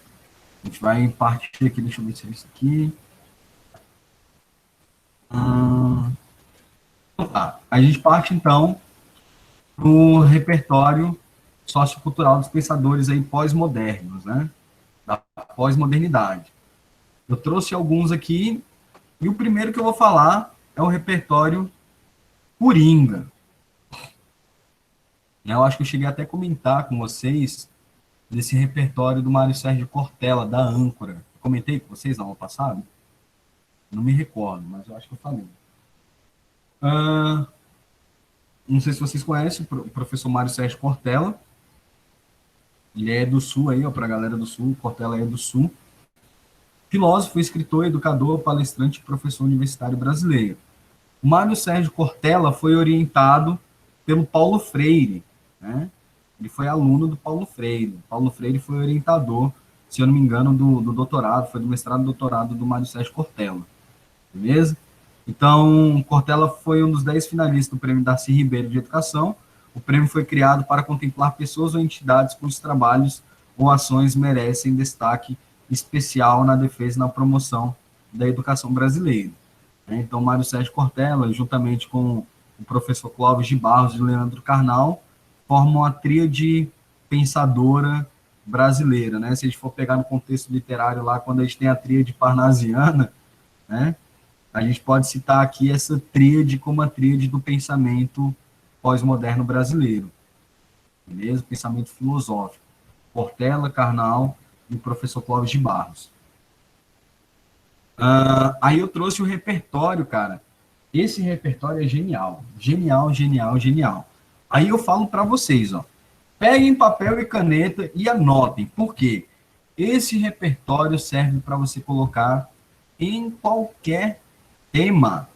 A gente vai partir aqui, deixa eu ver se é isso aqui. Tá. A gente parte, então, no repertório sociocultural dos pensadores aí pós-modernos, né? Da pós-modernidade. Eu trouxe alguns aqui, e o primeiro que eu vou falar é o repertório Coringa. Eu acho que eu cheguei até a comentar com vocês desse repertório do Mário Sérgio Cortella, da Âncora. Eu comentei com vocês na aula passada? Não me recordo, mas eu acho que eu falei. Não sei se vocês conhecem o professor Mário Sérgio Cortella. Ele é do Sul aí, ó, para a galera do Sul. Cortella é do Sul. Filósofo, escritor, educador, palestrante e professor universitário brasileiro. O Mário Sérgio Cortella foi orientado pelo Paulo Freire, né? Ele foi aluno do Paulo Freire. Paulo Freire foi orientador, se eu não me engano, do doutorado, foi do mestrado e doutorado do Mário Sérgio Cortella. Beleza? Então, Cortella foi um dos 10 finalistas do Prêmio Darcy Ribeiro de Educação. O prêmio foi criado para contemplar pessoas ou entidades cujos trabalhos ou ações merecem destaque especial na defesa e na promoção da educação brasileira. Então, Mário Sérgio Cortella, juntamente com o professor Clóvis de Barros e Leandro Carnal, formam a tríade pensadora brasileira, né? Se a gente for pegar no contexto literário lá, quando a gente tem a tríade parnasiana, né? A gente pode citar aqui essa tríade como a tríade do pensamento pós-moderno brasileiro, beleza? Pensamento filosófico. Cortella, Carnal e o professor Clóvis de Barros. Aí eu trouxe o repertório, cara. Esse repertório é genial. Genial, genial, genial. Aí eu falo para vocês, ó. Peguem papel e caneta e anotem. Por quê? Esse repertório serve para você colocar em qualquer tema,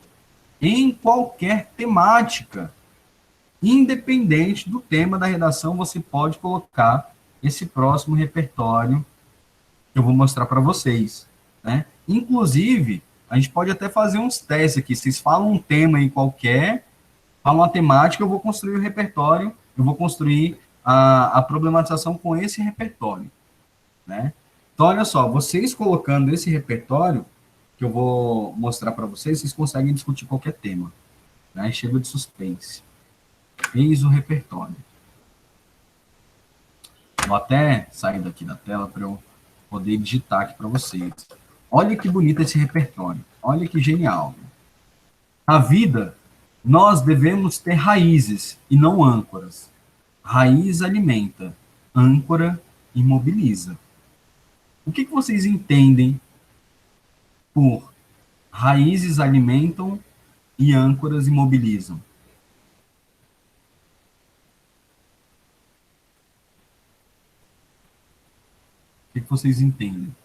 em qualquer temática. Independente do tema da redação, você pode colocar esse próximo repertório que eu vou mostrar para vocês, né? Inclusive, a gente pode até fazer uns testes aqui. Vocês falam um tema aí qualquer, falam uma temática, eu vou construir o repertório, eu vou construir a problematização com esse repertório, né? Então, olha só, vocês colocando esse repertório, que eu vou mostrar para vocês, vocês conseguem discutir qualquer tema, né? Chega de suspense. Eis o repertório. Vou até sair daqui da tela para eu poder digitar aqui para vocês. Olha que bonito esse repertório. Olha que genial. Na vida, nós devemos ter raízes e não âncoras. Raiz alimenta, âncora imobiliza. O que vocês entendem por raízes alimentam e âncoras imobilizam? O que vocês entendem?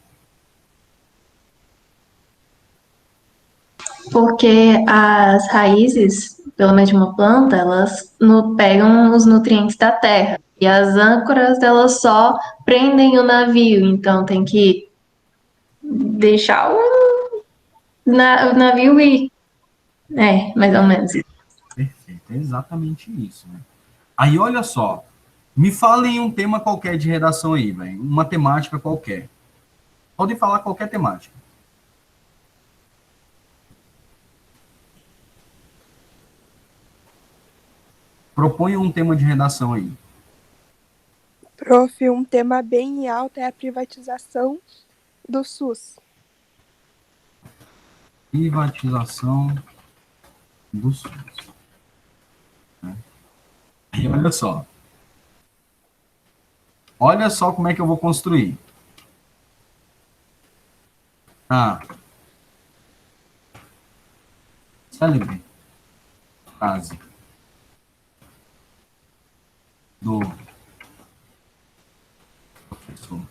Porque as raízes, pelo menos de uma planta, elas pegam os nutrientes da terra. E as âncoras, elas só prendem o navio. Então tem que deixar o navio ir. Mais ou menos. Perfeito, é exatamente isso, né? Aí, olha só, me falem um tema qualquer de redação aí, velho. Uma temática qualquer. Podem falar qualquer temática. Proponham um tema de redação aí. Prof, um tema bem alto é a privatização do SUS. Privatização do SUS. E olha só. Olha só como é que eu vou construir. Célebre frase do professor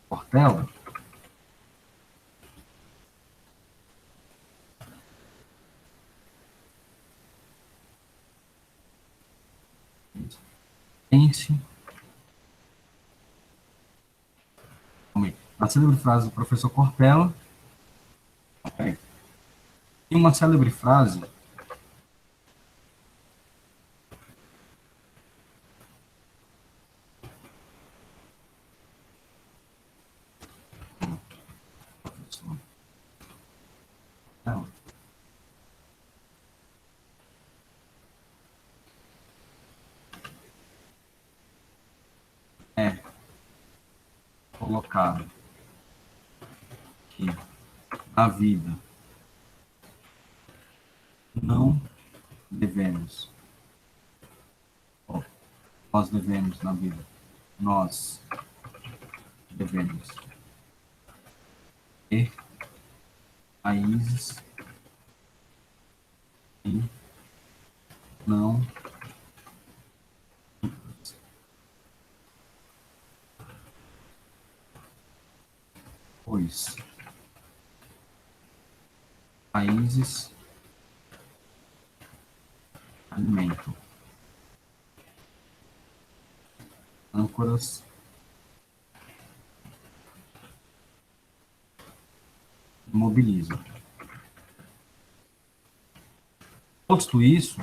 Cortella. Pense. A célebre frase do professor Cortella. Okay. Tem uma célebre frase colocado que a vida não devemos nós devemos na vida? Nós devemos ter raízes e não pois raízes alimentam, âncoras mobilizam. Posto isso,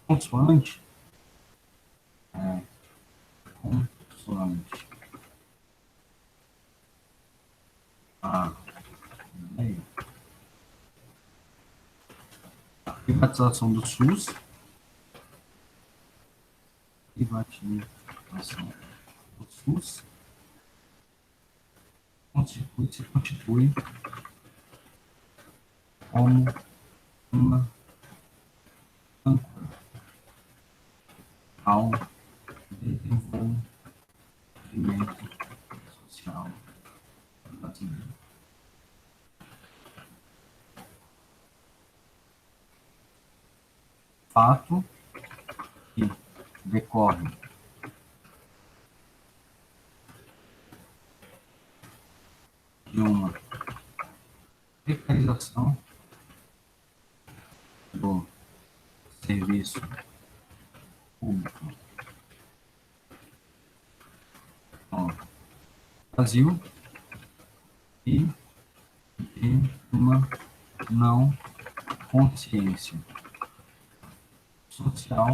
consoante, consoante a ideia, a privatização do SUS, privatização do SUS se constitui como uma âncora ao desenvolvimento social brasileiro. Fato que decorre de uma precarização do serviço público no Brasil e de uma não consciência social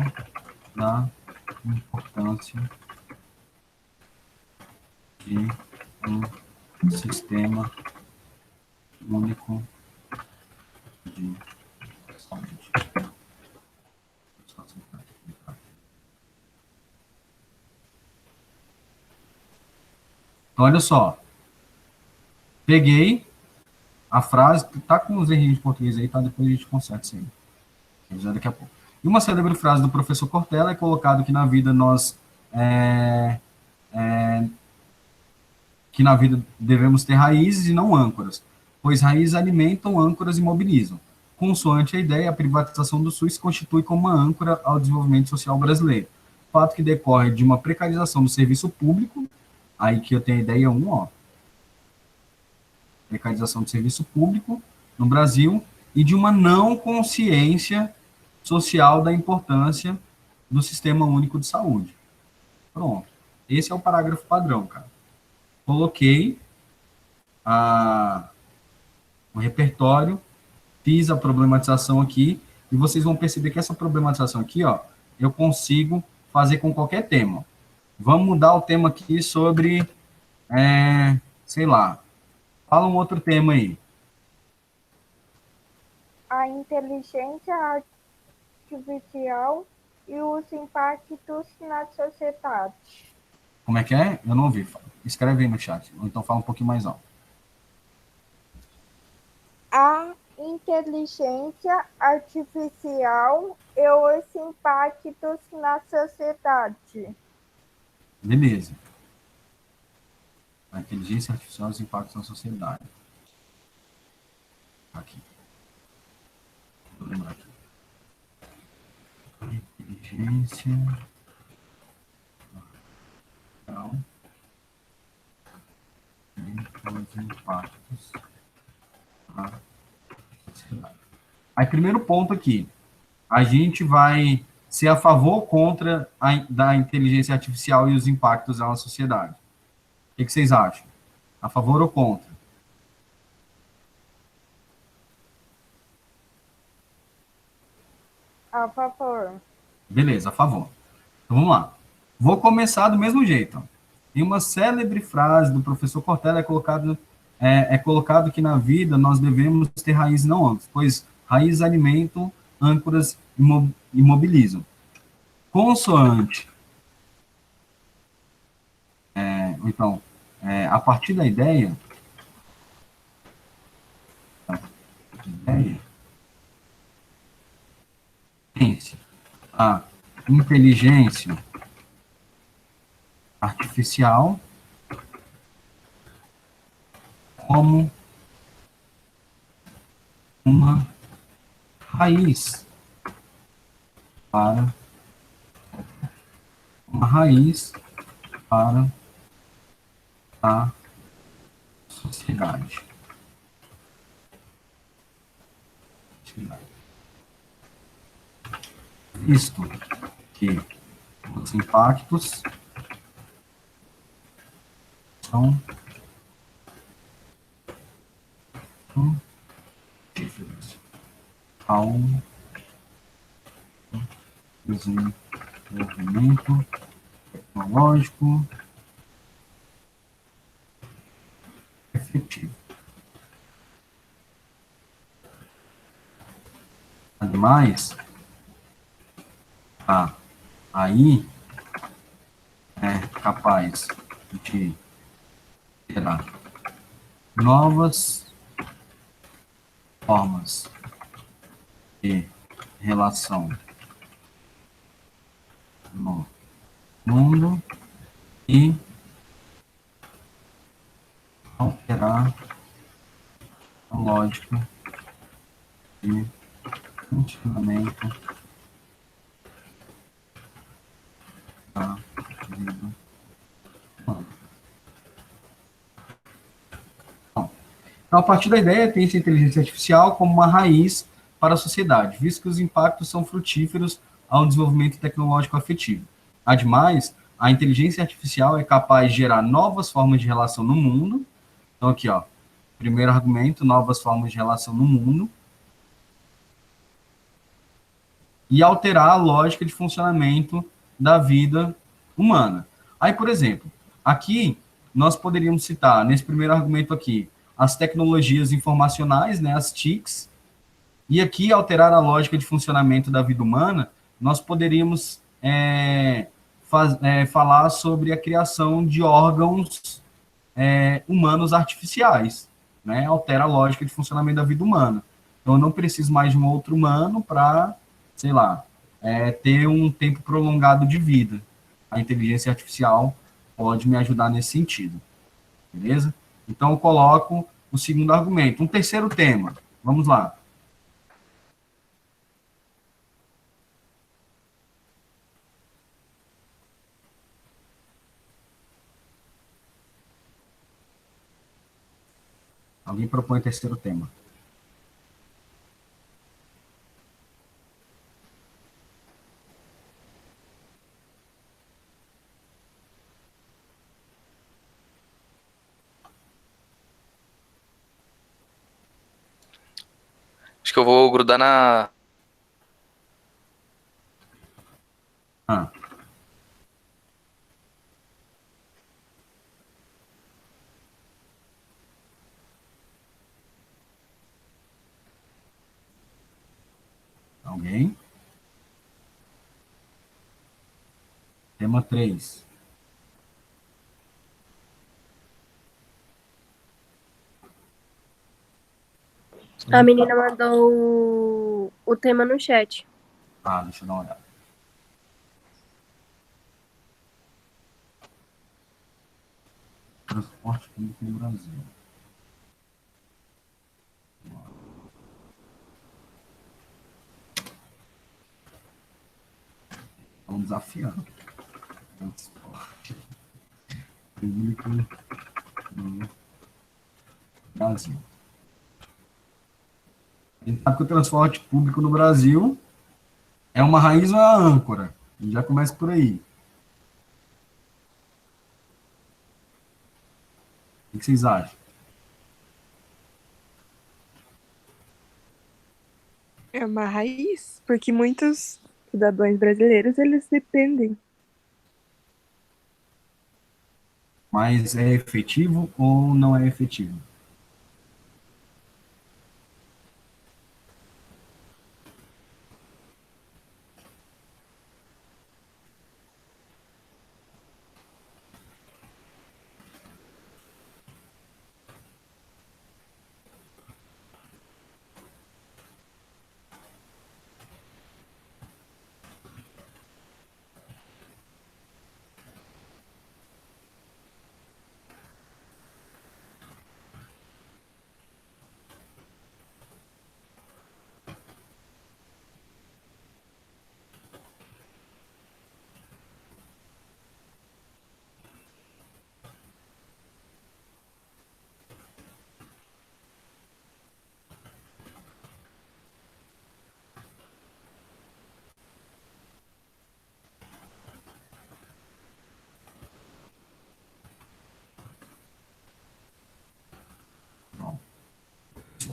da importância de um sistema único de saúde. Então, olha só. Peguei a frase, tá com os errinhos de português aí, tá? Depois a gente conserta isso aí. Já daqui a pouco. E uma célebre frase do professor Cortella é colocado que na vida nós que na vida devemos ter raízes e não âncoras, pois raízes alimentam, âncoras e mobilizam. Consoante a ideia, a privatização do SUS se constitui como uma âncora ao desenvolvimento social brasileiro. Fato que decorre de uma precarização do serviço público, aí que eu tenho a ideia 1, ó. Precarização do serviço público no Brasil e de uma não consciência social da importância do Sistema Único de Saúde. Pronto. Esse é o parágrafo padrão, cara. Coloquei o repertório, fiz a problematização aqui, e vocês vão perceber que essa problematização aqui, ó, eu consigo fazer com qualquer tema. Vamos mudar o tema aqui sobre, sei lá, fala um outro tema aí. A inteligência artificial e os impactos na sociedade. Como é que é? Eu não ouvi. Escreve aí no chat, ou então fala um pouquinho mais alto. A inteligência artificial e os impactos na sociedade. Beleza. A inteligência artificial e os impactos na sociedade. Aqui. Vou lembrar aqui. Inteligência artificial e os impactos na sociedade. Aí, primeiro ponto aqui. A gente vai ser a favor ou contra da inteligência artificial e os impactos na sociedade. O que vocês acham? A favor ou contra? A favor. Beleza, a favor. Então vamos lá. Vou começar do mesmo jeito. Ó. Em uma célebre frase do professor Cortella é colocado que na vida nós devemos ter raízes não âncoras, pois raízes alimentam, âncoras e mobilizam. Consoante. Então, a partir da ideia, pense a inteligência artificial como uma raiz para a sociedade. Visto que os impactos são frutíferos ao desenvolvimento tecnológico efetivo. Ademais, a AI é capaz de gerar novas formas de relação no mundo e alterar a lógica de funcionamento da vida humana. Bom, então, a partir da ideia, tem-se a inteligência artificial como uma raiz para a sociedade, visto que os impactos são frutíferos ao desenvolvimento tecnológico afetivo. Ademais, a inteligência artificial é capaz de gerar novas formas de relação no mundo. Então, aqui, ó, primeiro argumento, novas formas de relação no mundo. E alterar a lógica de funcionamento da vida humana. Aí, por exemplo, aqui nós poderíamos citar, nesse primeiro argumento aqui, as tecnologias informacionais, né, as TICs, e aqui alterar a lógica de funcionamento da vida humana, nós poderíamos falar sobre a criação de órgãos humanos artificiais, né? Altera a lógica de funcionamento da vida humana. Então, eu não preciso mais de um outro humano para, sei lá, ter um tempo prolongado de vida. A inteligência artificial pode me ajudar nesse sentido. Beleza? Então, eu coloco o segundo argumento. Um terceiro tema. Vamos lá. Alguém propõe o terceiro tema. Acho que eu vou grudar na. Ah. Alguém? Tema 3. A menina mandou o tema no chat. Ah, deixa eu dar uma olhada. Transporte público no Brasil. Estão desafiando. Transporte público no Brasil. A gente sabe que o transporte público no Brasil é uma raiz ou é a âncora? A gente já começa por aí. O que vocês acham? É uma raiz, porque muitos cidadãos brasileiros, eles dependem. Mas é efetivo ou não é efetivo?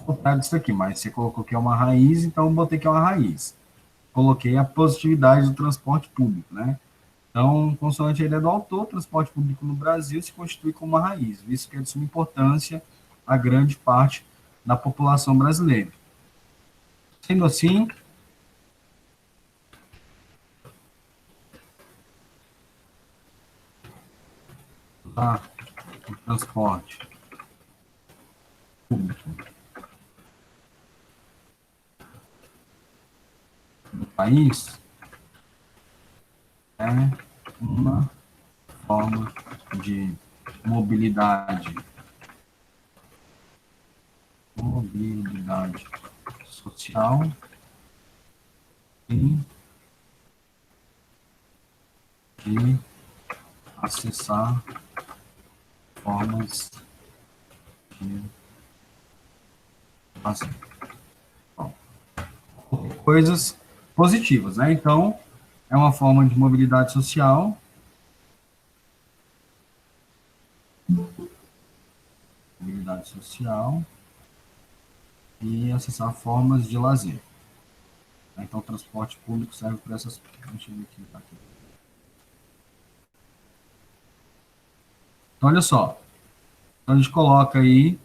contrário disso aqui, mas você colocou que é uma raiz, então eu botei que é uma raiz. Coloquei a positividade do transporte público, né? Então, consoante a ideia do autor, o transporte público no Brasil se constitui como uma raiz, visto que é de suma importância a grande parte da população brasileira. Sendo assim, o transporte público do país é uma forma de mobilidade social e de acessar formas de fazer. Bom, coisas positivas, né? Então, é uma forma de mobilidade social. Mobilidade social e acessar formas de lazer. Então, o transporte público serve para essas... Deixa eu ver aqui. Então, olha só. Então, a gente coloca aí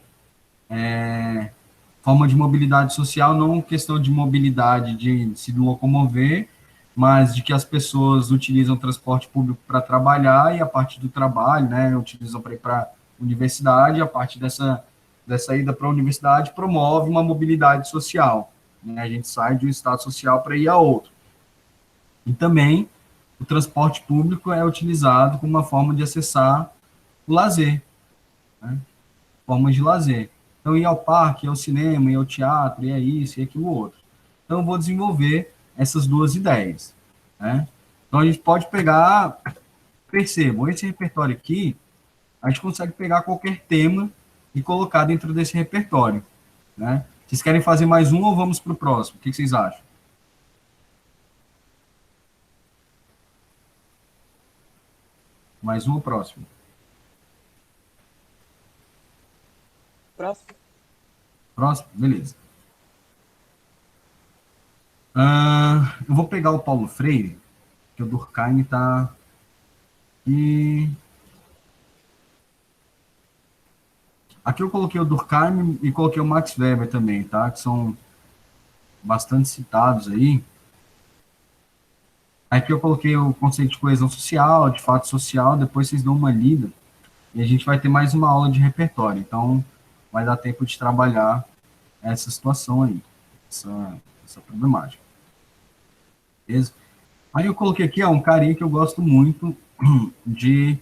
forma de mobilidade social, não questão de mobilidade de se locomover, mas de que as pessoas utilizam transporte público para trabalhar e a partir do trabalho, né, utilizam para ir para a universidade, a partir dessa ida para a universidade promove uma mobilidade social, né, a gente sai de um estado social para ir a outro. E também o transporte público é utilizado como uma forma de acessar o lazer, né, formas de lazer. Então, ir ao parque, ir ao cinema, ir ao teatro, ir a isso, e aquilo outro. Então, eu vou desenvolver essas duas ideias, né? Então, a gente pode pegar, percebam, esse repertório aqui, a gente consegue pegar qualquer tema e colocar dentro desse repertório, né? Vocês querem fazer mais um ou vamos para o próximo? O que vocês acham? Mais um ou próximo? Próximo. Próximo? Beleza. Eu vou pegar o Paulo Freire, que o Durkheim está... E... Aqui eu coloquei o Durkheim e coloquei o Max Weber também, tá? Que são bastante citados aí. Aqui eu coloquei o conceito de coesão social, de fato social, depois vocês dão uma lida e a gente vai ter mais uma aula de repertório. Então, vai dar tempo de trabalhar essa situação aí, essa problemática. Beleza? Aí eu coloquei aqui um carinha que eu gosto muito de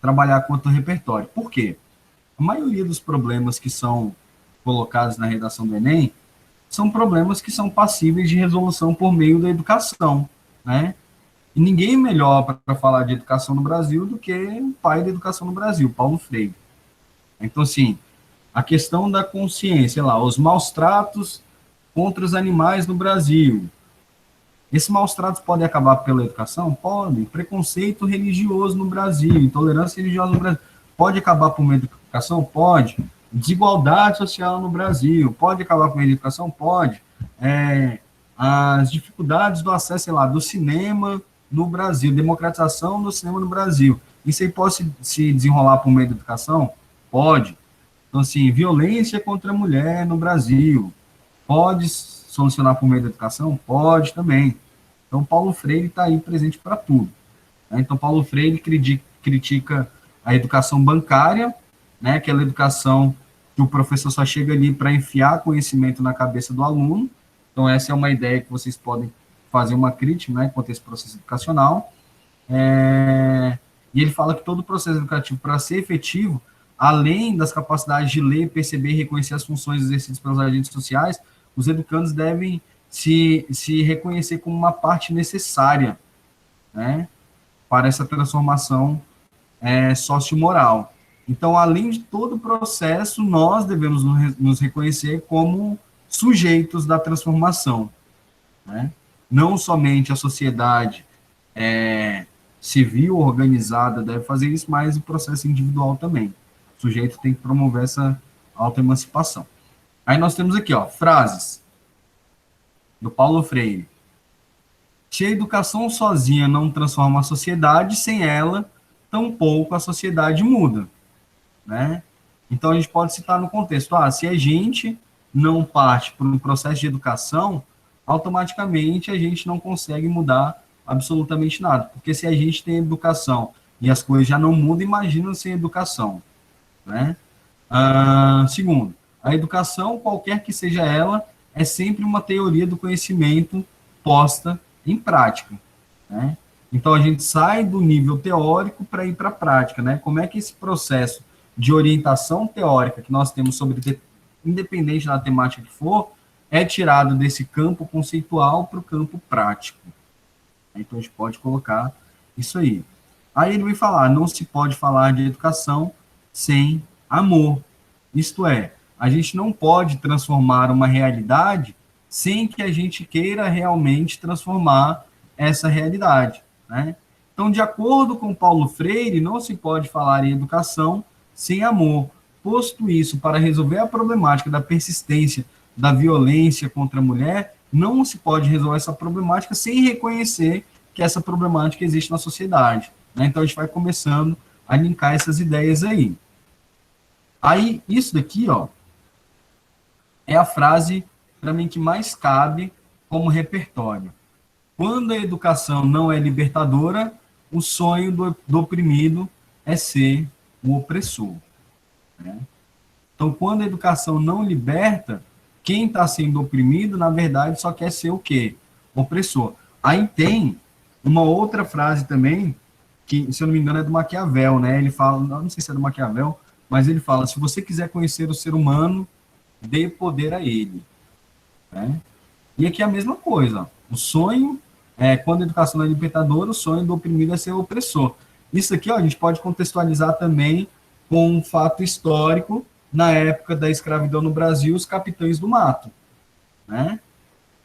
trabalhar quanto ao repertório. Por quê? A maioria dos problemas que são colocados na redação do Enem são problemas que são passíveis de resolução por meio da educação, né? E ninguém é melhor para falar de educação no Brasil do que o pai da educação no Brasil, Paulo Freire. Então, assim, a questão da consciência, sei lá, os maus tratos contra os animais no Brasil. Esses maus tratos podem acabar pela educação? Podem. Preconceito religioso no Brasil, intolerância religiosa no Brasil. Pode acabar por meio da educação? Pode. Desigualdade social no Brasil. Pode acabar por meio da educação? Pode. As dificuldades do acesso, sei lá, do cinema no Brasil, democratização do cinema no Brasil. Isso aí pode se desenrolar por meio da educação? Pode. Então, assim, violência contra a mulher no Brasil. Pode solucionar por meio da educação? Pode também. Então, Paulo Freire está aí presente para tudo. Né? Então, Paulo Freire critica a educação bancária, né? Aquela educação que o professor só chega ali para enfiar conhecimento na cabeça do aluno. Então, essa é uma ideia que vocês podem fazer uma crítica, né, quanto a esse processo educacional. E ele fala que todo o processo educativo, para ser efetivo, além das capacidades de ler, perceber e reconhecer as funções exercidas pelos agentes sociais, os educandos devem se reconhecer como uma parte necessária, né, para essa transformação sociomoral. Então, além de todo o processo, nós devemos nos reconhecer como sujeitos da transformação, né? Não somente a sociedade civil organizada deve fazer isso, mas o processo individual também. O sujeito tem que promover essa autoemancipação. Aí nós temos aqui, ó, frases do Paulo Freire. Se a educação sozinha não transforma a sociedade, sem ela, tampouco a sociedade muda, né? Então, a gente pode citar no contexto, se a gente não parte por um processo de educação, automaticamente a gente não consegue mudar absolutamente nada, porque se a gente tem educação e as coisas já não mudam, imagina sem educação, né? Segundo, a educação, qualquer que seja ela, é sempre uma teoria do conhecimento posta em prática, né? Então, a gente sai do nível teórico para ir para a prática, né? Como é que esse processo de orientação teórica que nós temos sobre, independente da temática que for, é tirado desse campo conceitual para o campo prático. Então, a gente pode colocar isso aí. Aí ele vai falar, não se pode falar de educação sem amor. Isto é, a gente não pode transformar uma realidade sem que a gente queira realmente transformar essa realidade, né? Então, de acordo com Paulo Freire, não se pode falar em educação sem amor. Posto isso, para resolver a problemática da persistência da violência contra a mulher, não se pode resolver essa problemática sem reconhecer que essa problemática existe na sociedade, né? Então, a gente vai começando a linkar essas ideias aí. Aí, isso daqui, ó, é a frase, para mim, que mais cabe como repertório. Quando a educação não é libertadora, o sonho do oprimido é ser o opressor, né? Então, quando a educação não liberta, quem está sendo oprimido, na verdade, só quer ser o quê? Opressor. Aí tem uma outra frase também, que, se eu não me engano, é do Maquiavel, né? Ele fala, não sei se é do Maquiavel, mas ele fala, se você quiser conhecer o ser humano, dê poder a ele, né? E aqui é a mesma coisa, o sonho, quando a educação não é libertadora, o sonho do oprimido é ser o opressor. Isso aqui, ó, a gente pode contextualizar também com um fato histórico, na época da escravidão no Brasil, os capitães do mato, né?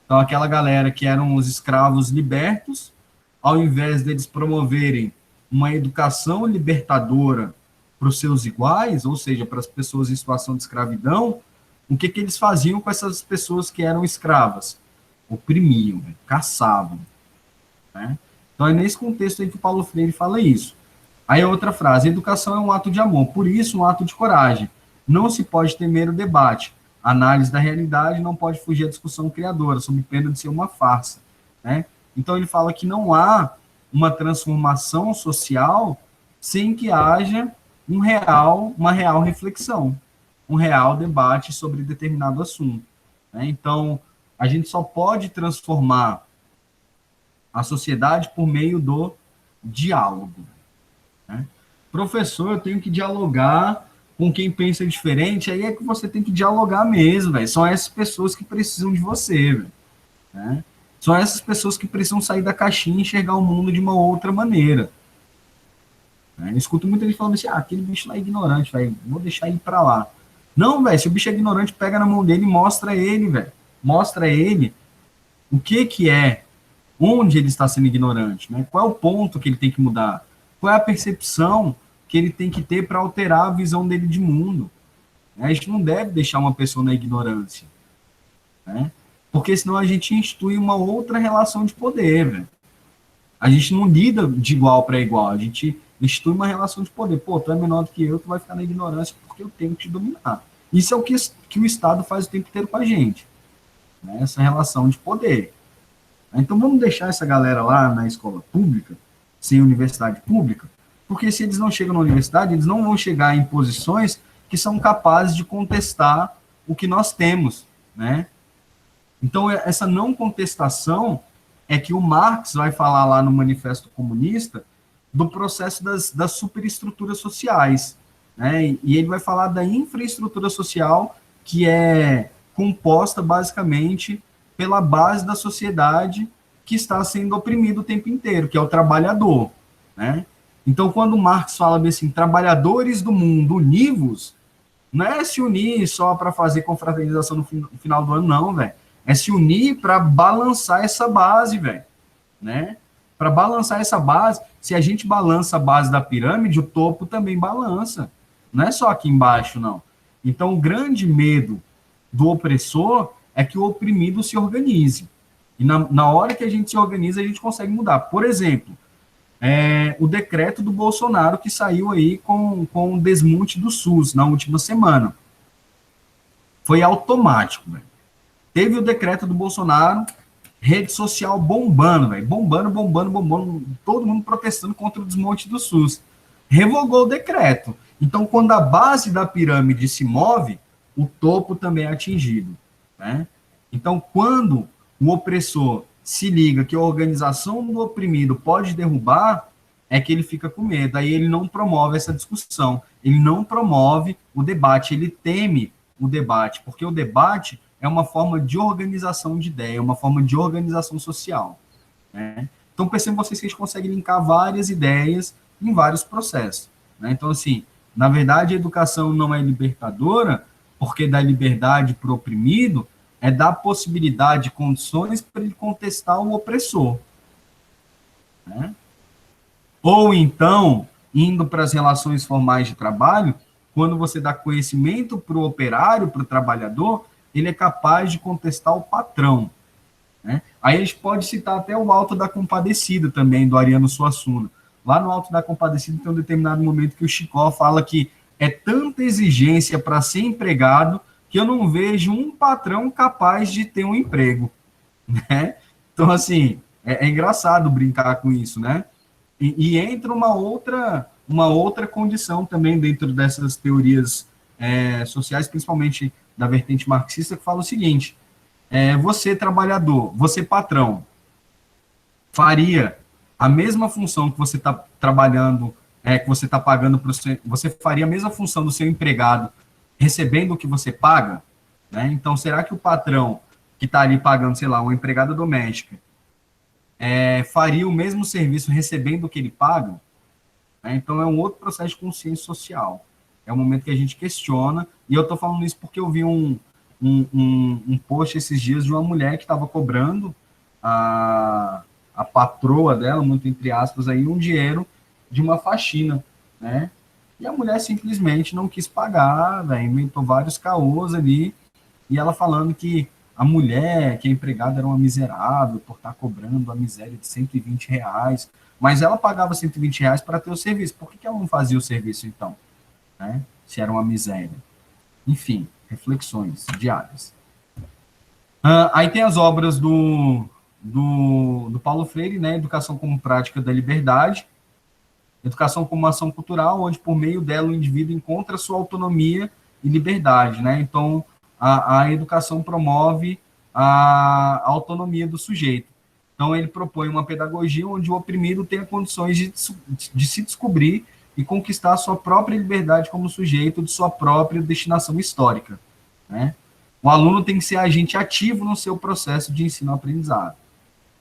Então, aquela galera que eram os escravos libertos, ao invés deles promoverem uma educação libertadora para os seus iguais, ou seja, para as pessoas em situação de escravidão, o que eles faziam com essas pessoas que eram escravas? Oprimiam, caçavam, né? Então, é nesse contexto aí que o Paulo Freire fala isso. Aí a outra frase, educação é um ato de amor, por isso um ato de coragem. Não se pode temer o debate. A análise da realidade não pode fugir à discussão criadora, sob pena de ser uma farsa, né? Então, ele fala que não há uma transformação social sem que haja uma real reflexão, um real debate sobre determinado assunto, né? Então, a gente só pode transformar a sociedade por meio do diálogo, né? Professor, eu tenho que dialogar com quem pensa diferente, aí é que você tem que dialogar mesmo, velho. São essas pessoas que precisam de você, velho, né? São essas pessoas que precisam sair da caixinha e enxergar o mundo de uma outra maneira, né? Eu escuto muita gente falando assim, aquele bicho lá é ignorante, velho, vou deixar ele pra lá. Não, velho, se o bicho é ignorante, pega na mão dele e mostra ele, velho. Mostra ele o que é, onde ele está sendo ignorante, né? Qual é o ponto que ele tem que mudar? Qual é a percepção que ele tem que ter para alterar a visão dele de mundo, né? A gente não deve deixar uma pessoa na ignorância, né? Porque senão a gente institui uma outra relação de poder, velho. A gente não lida de igual para igual, a gente institui uma relação de poder. Pô, tu é menor do que eu, tu vai ficar na ignorância porque eu tenho que te dominar. Isso é o que o Estado faz o tempo inteiro com a gente, né? Essa relação de poder. Então vamos deixar essa galera lá na escola pública, sem universidade pública, porque se eles não chegam na universidade, eles não vão chegar em posições que são capazes de contestar o que nós temos, né? Então, essa não contestação é que o Marx vai falar lá no Manifesto Comunista do processo das superestruturas sociais, né? E ele vai falar da infraestrutura social que é composta basicamente pela base da sociedade que está sendo oprimido o tempo inteiro, que é o trabalhador, né? Então, quando Marx fala assim, trabalhadores do mundo, univos, não é se unir só para fazer confraternização no final do ano, não, velho. É se unir para balançar essa base, velho, né? Para balançar essa base, se a gente balança a base da pirâmide, o topo também balança. Não é só aqui embaixo, não. Então, o grande medo do opressor é que o oprimido se organize. E na hora que a gente se organiza, a gente consegue mudar. Por exemplo, o decreto do Bolsonaro que saiu aí com o desmonte do SUS na última semana. Foi automático, velho. Teve o decreto do Bolsonaro, rede social bombando, velho. Bombando, todo mundo protestando contra o desmonte do SUS. Revogou o decreto. Então, quando a base da pirâmide se move, o topo também é atingido, né? Então, quando o opressor se liga que a organização do oprimido pode derrubar, é que ele fica com medo. Aí ele não promove essa discussão, ele não promove o debate, ele teme o debate, porque o debate é uma forma de organização de ideia, uma forma de organização social, né? Então, percebam vocês que a gente consegue linkar várias ideias em vários processos, né? Então, assim, na verdade, a educação não é libertadora, porque dá liberdade para o oprimido, é dar possibilidade, condições para ele contestar o opressor, né? Ou então, indo para as relações formais de trabalho, quando você dá conhecimento para o operário, para o trabalhador, ele é capaz de contestar o patrão, né? Aí a gente pode citar até o Alto da Compadecida também, do Ariano Suassuna. Lá no Alto da Compadecida tem um determinado momento que o Chicó fala que é tanta exigência para ser empregado que eu não vejo um patrão capaz de ter um emprego, né? Então, assim, é engraçado brincar com isso, né? E entra uma outra condição também dentro dessas teorias sociais, principalmente da vertente marxista, que fala o seguinte: você trabalhador, você patrão, faria a mesma função que você está trabalhando, que você está pagando para você faria a mesma função do seu empregado recebendo o que você paga, né? Então, será que o patrão que está ali pagando, sei lá, uma empregada doméstica, faria o mesmo serviço recebendo o que ele paga? Então, é um outro processo de consciência social. É um momento que a gente questiona, e eu estou falando isso porque eu vi um post esses dias de uma mulher que estava cobrando a patroa dela, muito entre aspas, aí, um dinheiro de uma faxina, né? E a mulher simplesmente não quis pagar, véio, inventou vários caôs ali, e ela falando que a mulher, que a empregada era uma miserável por estar cobrando a miséria de R$ 120, mas ela pagava R$ 120 para ter o serviço. Por que ela não fazia o serviço, então? Né? Se era uma miséria. Enfim, reflexões diárias. Aí tem as obras do Paulo Freire, né? Educação como prática da liberdade, educação como ação cultural, onde por meio dela o indivíduo encontra sua autonomia e liberdade, né? Então, a educação promove a autonomia do sujeito. Então, ele propõe uma pedagogia onde o oprimido tenha condições de se descobrir e conquistar a sua própria liberdade como sujeito de sua própria destinação histórica, né? O aluno tem que ser agente ativo no seu processo de ensino-aprendizado,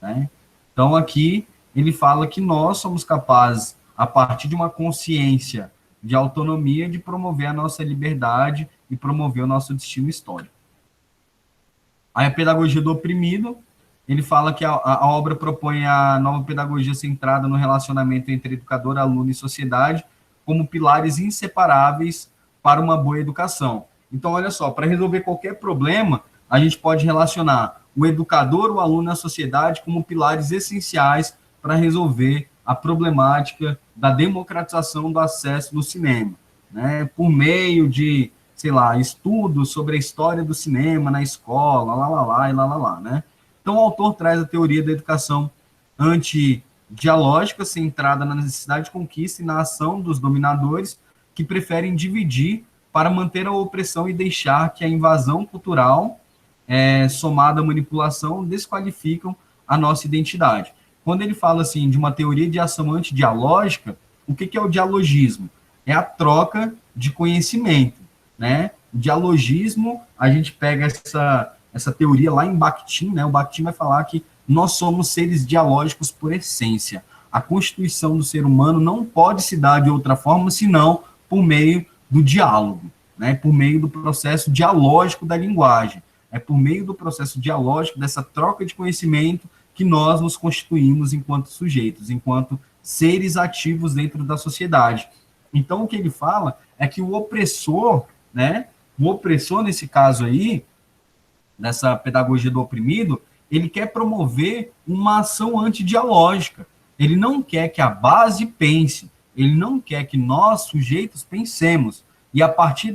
né? Então, aqui, ele fala que nós somos capazes, a partir de uma consciência de autonomia, de promover a nossa liberdade e promover o nosso destino histórico. Aí a pedagogia do oprimido, ele fala que a obra propõe a nova pedagogia centrada no relacionamento entre educador, aluno e sociedade como pilares inseparáveis para uma boa educação. Então, olha só, para resolver qualquer problema, a gente pode relacionar o educador, o aluno e a sociedade como pilares essenciais para resolver a problemática da democratização do acesso no cinema, né? Por meio de, sei lá, estudos sobre a história do cinema na escola, lá, né? Então, o autor traz a teoria da educação antidialógica, centrada na necessidade de conquista e na ação dos dominadores, que preferem dividir para manter a opressão e deixar que a invasão cultural, somada à manipulação, desqualificam a nossa identidade. Quando ele fala assim de uma teoria de ação antidialógica, o que é o dialogismo? É a troca de conhecimento, né? O dialogismo, a gente pega essa teoria lá em Bakhtin, né? O Bakhtin vai falar que nós somos seres dialógicos por essência. A constituição do ser humano não pode se dar de outra forma, senão por meio do diálogo, né? Por meio do processo dialógico da linguagem. É por meio do processo dialógico, dessa troca de conhecimento, que nós nos constituímos enquanto sujeitos, enquanto seres ativos dentro da sociedade. Então, o que ele fala é que o opressor, né, o opressor nesse caso aí, dessa pedagogia do oprimido, ele quer promover uma ação antidialógica. Ele não quer que a base pense, ele não quer que nós, sujeitos, pensemos. E a partir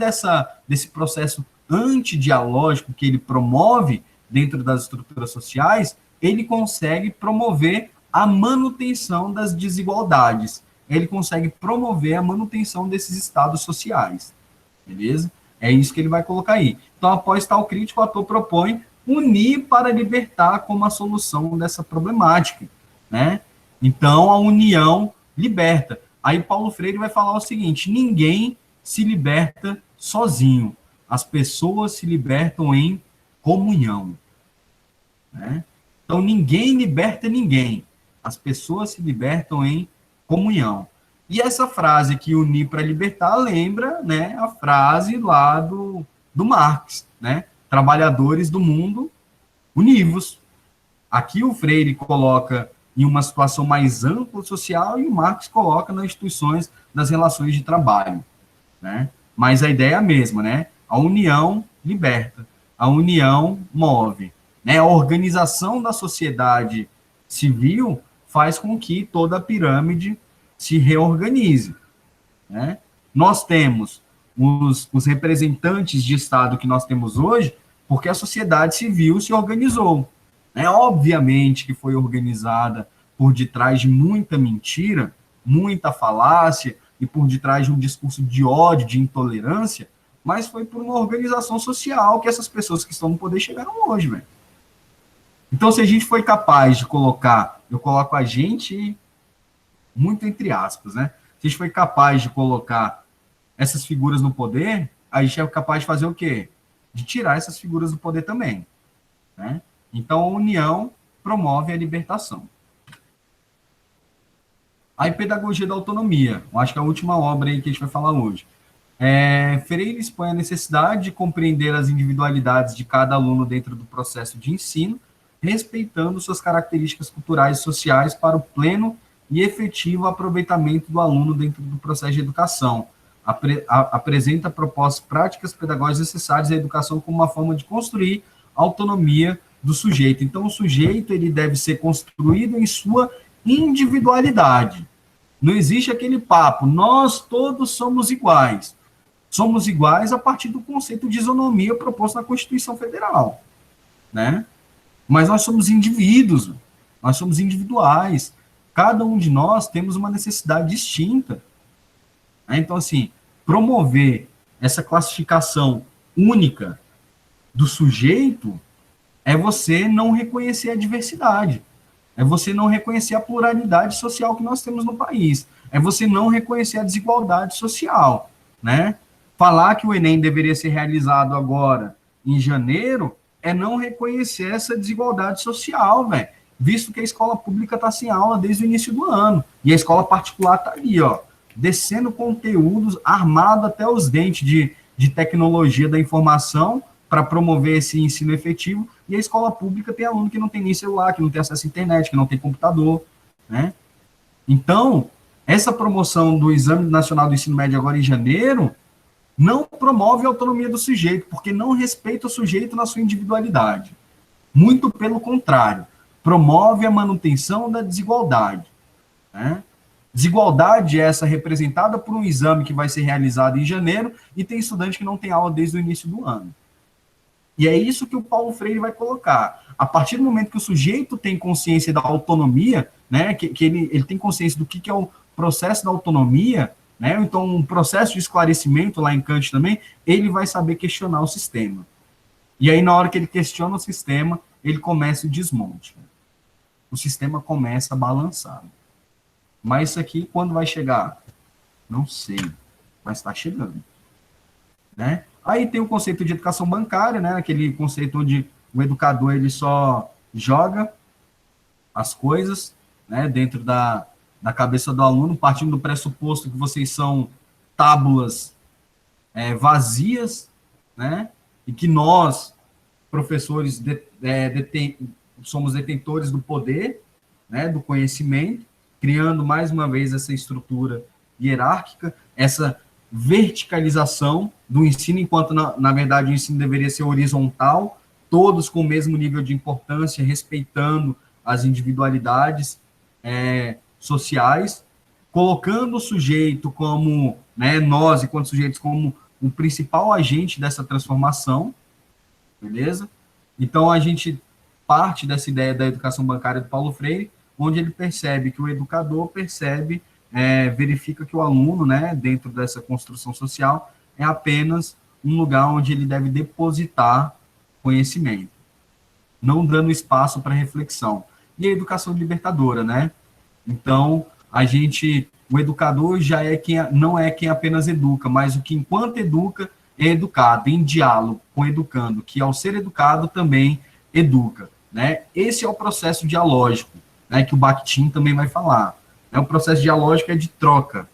desse processo antidialógico que ele promove dentro das estruturas sociais, ele consegue promover a manutenção das desigualdades. Ele consegue promover a manutenção desses estados sociais. Beleza? É isso que ele vai colocar aí. Então, após tal crítico, o autor propõe unir para libertar como a solução dessa problemática, né? Então, a união liberta. Aí Paulo Freire vai falar o seguinte: ninguém se liberta sozinho. As pessoas se libertam em comunhão, né? Então, ninguém liberta ninguém. As pessoas se libertam em comunhão. E essa frase aqui, unir para libertar, lembra, né, a frase lá do Marx, né? Trabalhadores do mundo, univos. Aqui o Freire coloca em uma situação mais ampla social e o Marx coloca nas instituições das relações de trabalho, né? Mas a ideia é a mesma, né? A união liberta, a união move, né? A organização da sociedade civil faz com que toda a pirâmide se reorganize, né? Nós temos os representantes de Estado que nós temos hoje porque a sociedade civil se organizou, né? Obviamente que foi organizada por detrás de muita mentira, muita falácia e por detrás de um discurso de ódio, de intolerância, mas foi por uma organização social que essas pessoas que estão no poder chegaram hoje, velho. Então, se a gente foi capaz de colocar, eu coloco a gente muito entre aspas, né? Se a gente foi capaz de colocar essas figuras no poder, a gente é capaz de fazer o quê? De tirar essas figuras do poder também, né? Então, a união promove a libertação. Aí, pedagogia da autonomia. Eu acho que é a última obra aí que a gente vai falar hoje. Freire expõe a necessidade de compreender as individualidades de cada aluno dentro do processo de ensino, respeitando suas características culturais e sociais para o pleno e efetivo aproveitamento do aluno dentro do processo de educação. Apresenta propostas práticas pedagógicas necessárias à educação como uma forma de construir a autonomia do sujeito. Então, o sujeito ele deve ser construído em sua individualidade. Não existe aquele papo, nós todos somos iguais. Somos iguais a partir do conceito de isonomia proposto na Constituição Federal, né? Mas nós somos indivíduos, nós somos individuais. Cada um de nós temos uma necessidade distinta. Então, assim, promover essa classificação única do sujeito é você não reconhecer a diversidade, é você não reconhecer a pluralidade social que nós temos no país, é você não reconhecer a desigualdade social, né? Falar que o Enem deveria ser realizado agora, em janeiro, é não reconhecer essa desigualdade social, velho, visto que a escola pública está sem aula desde o início do ano, e a escola particular está ali, ó, descendo conteúdos, armado até os dentes de tecnologia da informação para promover esse ensino efetivo, e a escola pública tem aluno que não tem nem celular, que não tem acesso à internet, que não tem computador, né? Então, essa promoção do Exame Nacional do Ensino Médio agora em janeiro não promove a autonomia do sujeito, porque não respeita o sujeito na sua individualidade. Muito pelo contrário, promove a manutenção da desigualdade, né? Desigualdade essa representada por um exame que vai ser realizado em janeiro e tem estudante que não tem aula desde o início do ano. E é isso que o Paulo Freire vai colocar. A partir do momento que o sujeito tem consciência da autonomia, né, que ele tem consciência do que é o processo da autonomia, né, então um processo de esclarecimento lá em Kant também, ele vai saber questionar o sistema. E aí, na hora que ele questiona o sistema, ele começa o desmonte. O sistema começa a balançar. Mas isso aqui, quando vai chegar? Não sei, mas está chegando, né? Aí tem o conceito de educação bancária, né? Aquele conceito onde o educador ele só joga as coisas, né, dentro da cabeça do aluno, partindo do pressuposto que vocês são tábulas vazias, né? E que nós, professores, somos detentores do poder, né, do conhecimento, criando mais uma vez essa estrutura hierárquica, essa verticalização do ensino, enquanto, na verdade, o ensino deveria ser horizontal, todos com o mesmo nível de importância, respeitando as individualidades sociais, colocando o sujeito como, né, nós, enquanto sujeitos, como o principal agente dessa transformação, beleza? Então, a gente parte dessa ideia da educação bancária do Paulo Freire, onde ele percebe que o educador verifica que o aluno, né, dentro dessa construção social, é apenas um lugar onde ele deve depositar conhecimento, não dando espaço para reflexão. E a educação libertadora, né? Então, o educador já não é quem apenas educa, mas o que, enquanto educa, é educado, em diálogo com o educando, que ao ser educado também educa, né? Esse é o processo dialógico, né, que o Bakhtin também vai falar. O processo dialógico é de troca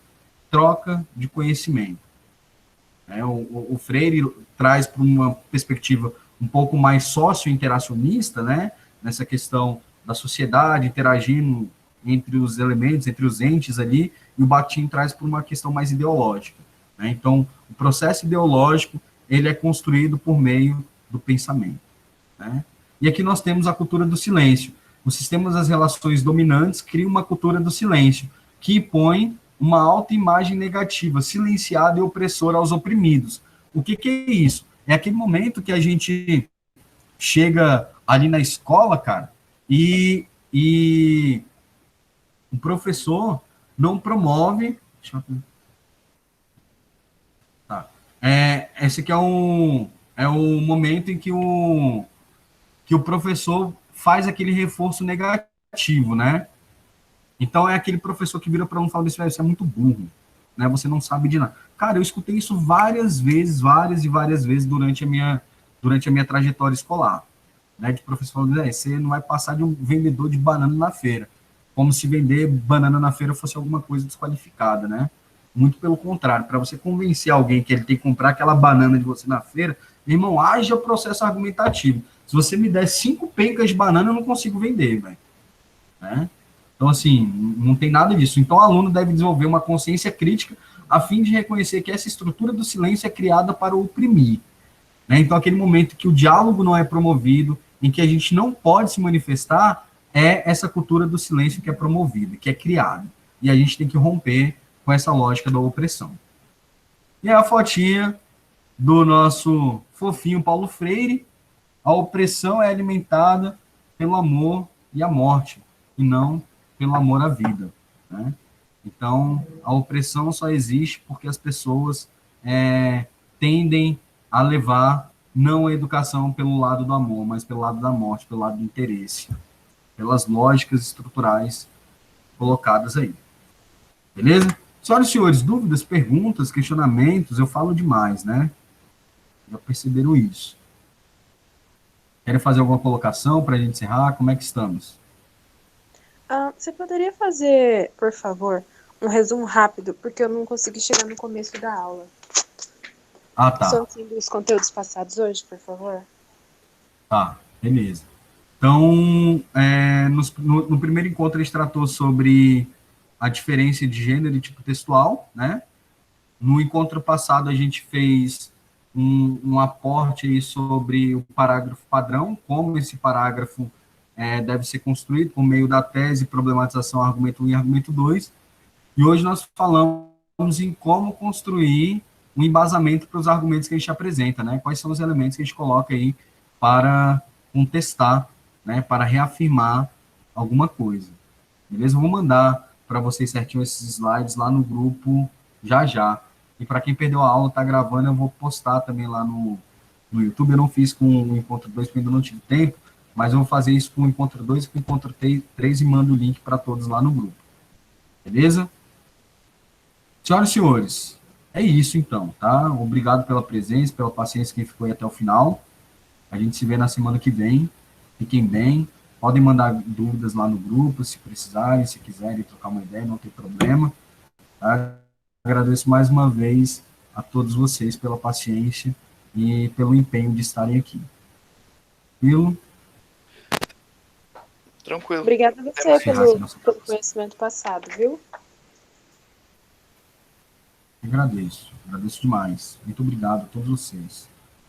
de conhecimento. O Freire traz para uma perspectiva um pouco mais socio-interacionista, né, nessa questão da sociedade interagindo entre os elementos, entre os entes ali, e o Bakhtin traz para uma questão mais ideológica, né? Então, o processo ideológico, ele é construído por meio do pensamento, né? E aqui nós temos a cultura do silêncio. Os sistemas das relações dominantes criam uma cultura do silêncio, que põe uma autoimagem negativa, silenciada e opressora aos oprimidos. O que é isso? É aquele momento que a gente chega ali na escola, cara, e o professor não promove... Esse aqui é um momento em que o professor faz aquele reforço negativo, né? Então, é aquele professor que vira para um e fala assim, você é muito burro, né? Você não sabe de nada. Cara, eu escutei isso várias e várias vezes durante a minha trajetória escolar, né? De professor falando, você não vai passar de um vendedor de banana na feira, como se vender banana na feira fosse alguma coisa desqualificada, né? Muito pelo contrário, para você convencer alguém que ele tem que comprar aquela banana de você na feira, irmão, haja processo argumentativo. Se você me der 5 pencas de banana, eu não consigo vender, velho. Né? Então, assim, não tem nada disso. Então, o aluno deve desenvolver uma consciência crítica a fim de reconhecer que essa estrutura do silêncio é criada para oprimir. Né? Então, aquele momento que o diálogo não é promovido, em que a gente não pode se manifestar, é essa cultura do silêncio que é promovida, que é criada. E a gente tem que romper com essa lógica da opressão. E a fotinha do nosso fofinho Paulo Freire: a opressão é alimentada pelo amor e a morte, e não pelo amor à vida. Né? Então, a opressão só existe porque as pessoas tendem a levar não a educação pelo lado do amor, mas pelo lado da morte, pelo lado do interesse, pelas lógicas estruturais colocadas aí. Beleza? Senhoras e senhores, dúvidas, perguntas, questionamentos, eu falo demais, né? Já perceberam isso? Querem fazer alguma colocação para a gente encerrar? Como é que estamos? Você poderia fazer, por favor, um resumo rápido, porque eu não consegui chegar no começo da aula. Tá. Sobre os conteúdos passados hoje, por favor. Tá, beleza. Então, no primeiro encontro a gente tratou sobre a diferença de gênero e tipo textual, né? No encontro passado a gente fez um aporte aí sobre o parágrafo padrão, como esse parágrafo deve ser construído por meio da tese, problematização, argumento 1 e argumento 2. E hoje nós falamos em como construir um embasamento para os argumentos que a gente apresenta, né? Quais são os elementos que a gente coloca aí para contestar, né? Para reafirmar alguma coisa. Beleza? Eu vou mandar para vocês certinho esses slides lá no grupo já. E para quem perdeu a aula, está gravando, eu vou postar também lá no YouTube. Eu não fiz com o Encontro 2, porque ainda não tive tempo, mas eu vou fazer isso com o Encontro 2 e com o Encontro 3 e mando o link para todos lá no grupo. Beleza? Senhoras e senhores, é isso então, tá? Obrigado pela presença, pela paciência quem ficou aí até o final. A gente se vê na semana que vem. Fiquem bem. Podem mandar dúvidas lá no grupo, se precisarem, se quiserem trocar uma ideia, não tem problema. Tá? Agradeço mais uma vez a todos vocês pela paciência e pelo empenho de estarem aqui. Tranquilo. Obrigada a você pelo conhecimento passado, viu? Agradeço demais. Muito obrigado a todos vocês.